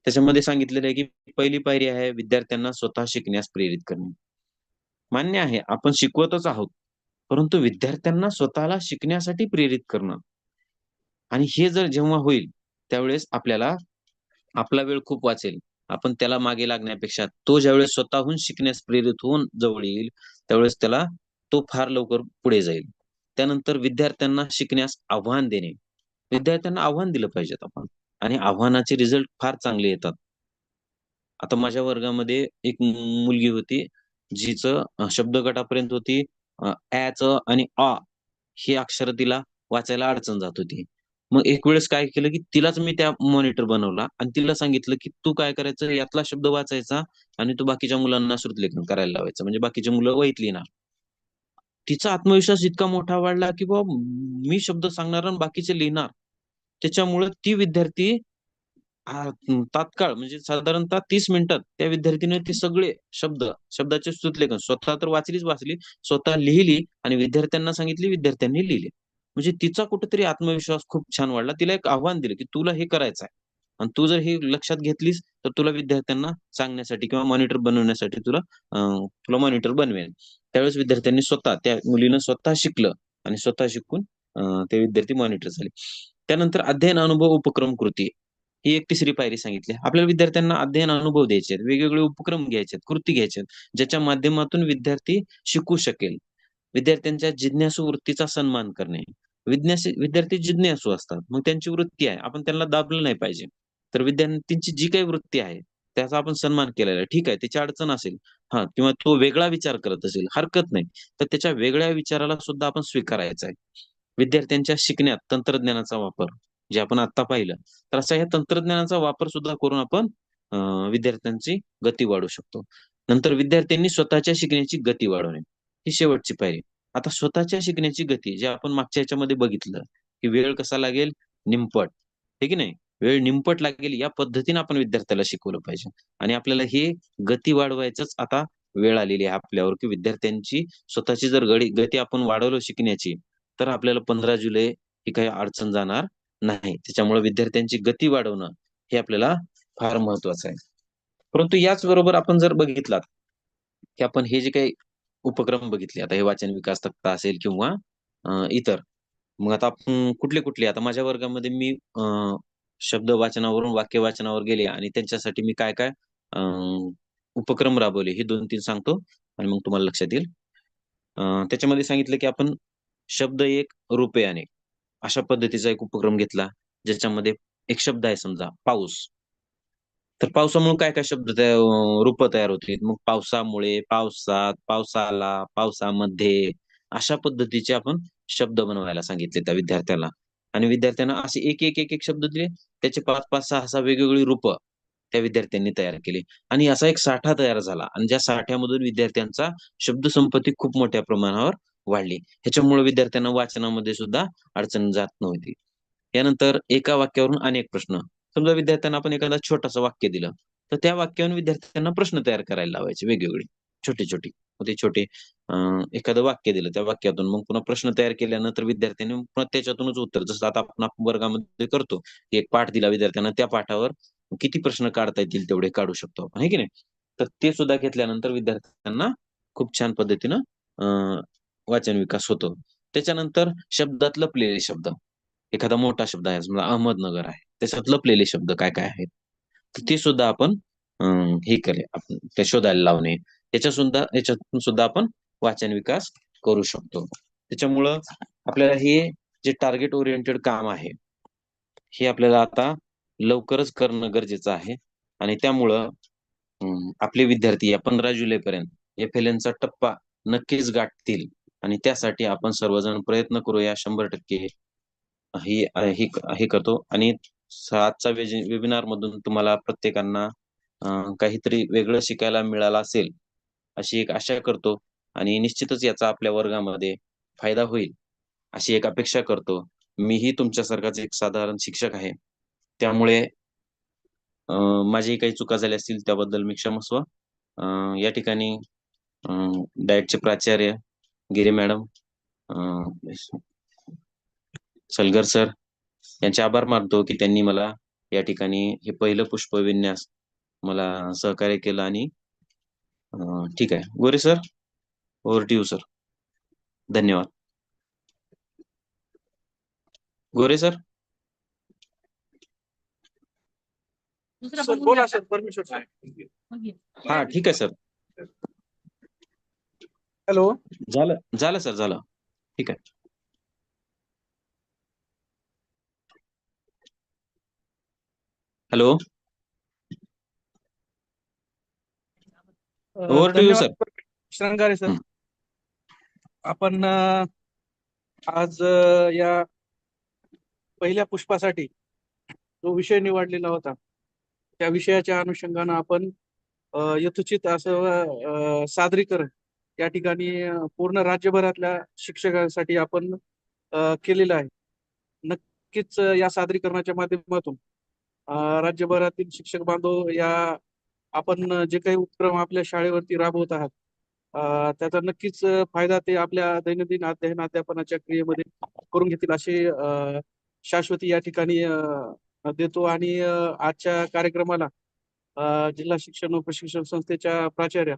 त्याच्यामध्ये सांगितलेलं आहे की पहिली पायरी आहे विद्यार्थ्यांना स्वतः शिकण्यास प्रेरित करणे. मान्य आहे आपण शिकवतच आहोत, परंतु विद्यार्थ्यांना स्वतःला शिकण्यासाठी प्रेरित करणं आणि हे जर जेव्हा होईल, त्यावेळेस आपल्याला आपला वेळ खूप वाचेल. आपण त्याला मागे लागण्यापेक्षा तो ज्यावेळेस स्वतःहून शिकण्यास प्रेरित होऊन जवळ येईल, त्यावेळेस तो फार लवकर पुढे जाईल. त्यानंतर विद्यार्थ्यांना शिकण्यास आव्हान देणे. विद्यार्थ्यांना आव्हान दिलं पाहिजेत आपण आणि आव्हानाचे रिझल्ट फार चांगले येतात. आता माझ्या वर्गामध्ये एक मुलगी होती, जिचं शब्द गटापर्यंत होती. चं आणि ही अक्षर तिला वाचायला अडचण जात होती. मग एक वेळेस काय केलं, की तिलाच मी त्या मॉनिटर बनवला आणि तिला सांगितलं, की "तू काय करायचं, यातला शब्द वाचायचा आणि तू बाकीच्या मुलांना श्रुतलेखन करायला लावायचं. म्हणजे बाकीची मुलं वहीत लिहिणार." तिचा आत्मविश्वास इतका मोठा वाढला, की बाबा मी शब्द सांगणार आणि बाकीचे लिहिणार. त्याच्यामुळे ती विद्यार्थी तात्काळ म्हणजे साधारणतः 30 मिनिटात त्या विद्यार्थीने ते सगळे शब्दाचे श्रुतलेखन स्वतः तर वाचली, स्वतः लिहिली आणि विद्यार्थ्यांना सांगितली, विद्यार्थ्यांनी लिहिले. म्हणजे तिचा कुठेतरी आत्मविश्वास खूप छान वाढला. तिला एक आव्हान दिलं, की तुला हे करायचं आहे आणि तू जर हे लक्षात घेतलीस, तर तुला विद्यार्थ्यांना सांगण्यासाठी किंवा मॉनिटर बनवण्यासाठी तुला मॉनिटर बनवेल. त्यावेळेस विद्यार्थ्यांनी त्या मुलीनं स्वतः शिकलं आणि स्वतः शिकून ते विद्यार्थी मॉनिटर झाले. त्यानंतर अध्ययन, अनुभव, उपक्रम, कृती ही एक तिसरी पायरी सांगितली. आपल्याला विद्यार्थ्यांना अध्ययन अनुभव द्यायचे आहेत, वेगवेगळे उपक्रम घ्यायचे आहेत, कृती घ्यायच्या आहेत, ज्याच्या माध्यमातून विद्यार्थी शिकू शकेल. विद्यार्थ्यांच्या जिज्ञासू वृत्तीचा सन्मान करणे. विद्यार्थी जिज्ञासू असतात. मग त्यांची वृत्ती आहे. आपण त्यांना दाबलं नाही पाहिजे. तर विद्यार्थ्यांची जी काही वृत्ती आहे, त्याचा आपण सन्मान केलेला आहे. ठीक आहे, त्याची अडचण असेल किंवा तो वेगळा विचार करत असेल, हरकत नाही. तर त्याच्या वेगळ्या विचाराला सुद्धा आपण स्वीकारायचा आहे. विद्यार्थ्यांच्या शिकण्यात तंत्रज्ञानाचा वापर, जे आपण आता पाहिलं. तर असा या तंत्रज्ञानाचा वापर सुद्धा करून आपण विद्यार्थ्यांची गती वाढवू शकतो. नंतर विद्यार्थ्यांनी स्वतःच्या शिकण्याची गती वाढवणे, ही शेवटची पायरी. आता स्वतःच्या शिकण्याची गती जे आपण मागच्या ह्याच्यामध्ये बघितलं, की वेळ कसा लागेल? निमपट. हे की नाही? वेळ निमपट लागेल या पद्धतीने आपण विद्यार्थ्याला शिकवलं पाहिजे आणि आपल्याला हे गती वाढवायचंच आता वेळ आलेली आहे आपल्यावर, की विद्यार्थ्यांची स्वतःची जर गती आपण वाढवलं शिकण्याची, तर आपल्याला 15 जुलै ही काही अडचण जाणार नाही. त्याच्यामुळे विद्यार्थ्यांची गती वाढवणं हे आपल्याला फार महत्वाचं आहे. परंतु याचबरोबर आपण जर बघितलात, की आपण हे जे काही उपक्रम बघितले, आता हे वाचन विकास तक्ता असेल किंवा इतर. मग आता आपण कुठले-कुठले आता माझ्या वर्गामध्ये मी शब्द वाचनावरून वाक्य वाचनावर गेले आणि त्यांच्यासाठी मी काय-काय उपक्रम राबवले हे 2-3 सांगतो आणि मग तुम्हाला लक्षात येईल. त्याच्यामध्ये सांगितलं, की आपण शब्द एक, रूपे अनेक अशा पद्धतीचा एक उपक्रम घेतला, ज्याच्यामध्ये एक शब्द आहे समजा पाऊस. तर पावसामुळे काय-काय रूपं तयार होतील. मग पावसामुळे, पावसात, पावसाला, पावसामध्ये अशा पद्धतीचे आपण शब्द बनवायला सांगितले त्या विद्यार्थ्याला आणि विद्यार्थ्यांना असे एक शब्द दिले. त्याचे 5-5, 6-6 वेगवेगळी रूपं त्या विद्यार्थ्यांनी तयार केली आणि असा एक साठा तयार झाला आणि ज्या साठ्यामधून विद्यार्थ्यांचा शब्दसंपत्ती खूप मोठ्या प्रमाणावर वाढली. ह्याच्यामुळे विद्यार्थ्यांना वाचनामध्ये सुद्धा अडचण जात नव्हती. यानंतर एका वाक्यावरून अनेक प्रश्न. समजा विद्यार्थ्यांना आपण एखादा छोटंसं वाक्य दिलं, तर त्या वाक्यावरून विद्यार्थ्यांना प्रश्न तयार करायला लावायचे वेगवेगळे, छोटे-छोटे. मग ते छोटे एखादं वाक्य दिलं त्या वाक्यातून मग पुन्हा प्रश्न तयार केल्यानंतर विद्यार्थ्यांनी पुन्हा त्याच्यातूनच उत्तर जसं आता आपण वर्गामध्ये करतो, की एक पाठ दिला विद्यार्थ्यांना त्या पाठावर किती प्रश्न काढता येतील तेवढे काढू शकतो आपण, आहे की नाही? तर ते सुद्धा घेतल्यानंतर विद्यार्थ्यांना खूप छान पद्धतीनं वाचन विकास होतो. त्याच्यानंतर शब्दात लपलेले शब्द, एखादा मोठा शब्द आहे समजा अहमदनगर आहे, त्याच्यात लपलेले शब्द काय काय आहेत तर ते सुद्धा आपण हे केले, आपण ते शोधायला लावणे, याच्यातून सुद्धा आपण वाचन विकास करू शकतो. त्याच्यामुळं आपल्याला हे जे टार्गेट ओरिएंटेड काम आहे हे आपल्याला आता लवकरच करणं गरजेचं आहे. आणि त्यामुळं आपले विद्यार्थी या 15 जुलैपर्यंत FLNचा टप्पा नक्कीच गाठतील. आणि त्यासाठी आपण सर्वजण प्रयत्न करूया 100%. ही ही हे करतो. आणि आजचा वेबिनार मधून तुम्हाला प्रत्येकांना काहीतरी वेगळं शिकायला मिळालं असेल अशी एक आशा करतो. आणि निश्चितच याचा आपल्या वर्गामध्ये फायदा होईल अशी एक अपेक्षा करतो. मीही तुमच्यासारखाच एक साधारण शिक्षक आहे, त्यामुळे माझी काही चुका झाल्या असतील त्याबद्दल मी क्षमस्व. या ठिकाणी डाएटचे प्राचार्य गिरे मॅडम, सलगर सर यांचे आभार मानतो की त्यांनी मला या ठिकाणी हे पहिलं पुष्पविन्यास मला सहकार्य केलं. आणि ठीक आहे, Gore sir, over to you sir. धन्यवाद. गोरे सर. सर बोला सर, परमिशन. हा ठीक आहे सर. हॅलो. झालं सर, झालं. ठीक आहे. Hello. Over to you sir. धन्यवाद श्रंगारे सर. हं. आपण आज या पहिल्या पुष्पासाठी जो विषय निवडलेला होता त्या विषयाच्या अनुषंगानं आपण यथोचित असं सादरीकरण या ठिकाणी पूर्ण राज्यभरातल्या शिक्षकांसाठी आपण केलेलं आहे. नक्कीच या सादरीकरणाच्या माध्यमातून राज्यभरातील शिक्षक बांधव या आपण जे काही उपक्रम आपल्या शाळेवरती राबवत आहात त्याचा नक्कीच फायदा ते आपल्या दैनंदिन अध्ययन अध्यापनाच्या क्रियेमध्ये करून घेतील अशी शाश्वती या ठिकाणी देतो. आणि आजच्या कार्यक्रमाला जिल्हा शिक्षण व प्रशिक्षण संस्थेच्या प्राचार्या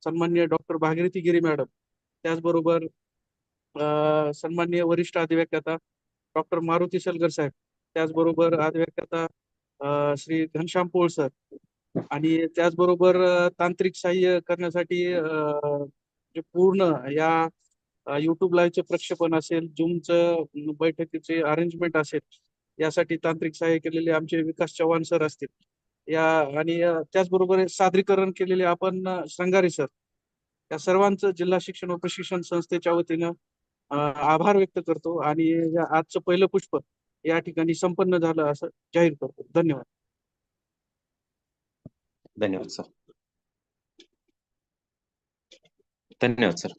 सन्माननीय डॉक्टर भागीरथी गिरी मॅडम, त्याचबरोबर सन्माननीय वरिष्ठ अधिव्याख्याता डॉक्टर मारुती सलगर साहेब, त्याचबरोबर अधिव्याख्याता श्री घनश्याम पोळ सर, आणि त्याचबरोबर तांत्रिक सहाय्य करण्यासाठी जे पूर्ण या युट्यूब लाईव्हचे प्रक्षेपण असेल, झूमचं बैठकीचे अरेंजमेंट असेल, यासाठी तांत्रिक सहाय्य केलेले आमचे विकास चव्हाण सर असतील या, आणि त्याचबरोबर सादरीकरण केलेले आपण श्रंगारे सर, या सर्वांचं जिल्हा शिक्षण व प्रशिक्षण संस्थेच्या वतीनं आभार व्यक्त करतो. आणि आजचं पहिलं पुष्प या ठिकाणी संपन्न झालं असं जाहीर करतो. धन्यवाद. धन्यवाद सर. धन्यवाद सर.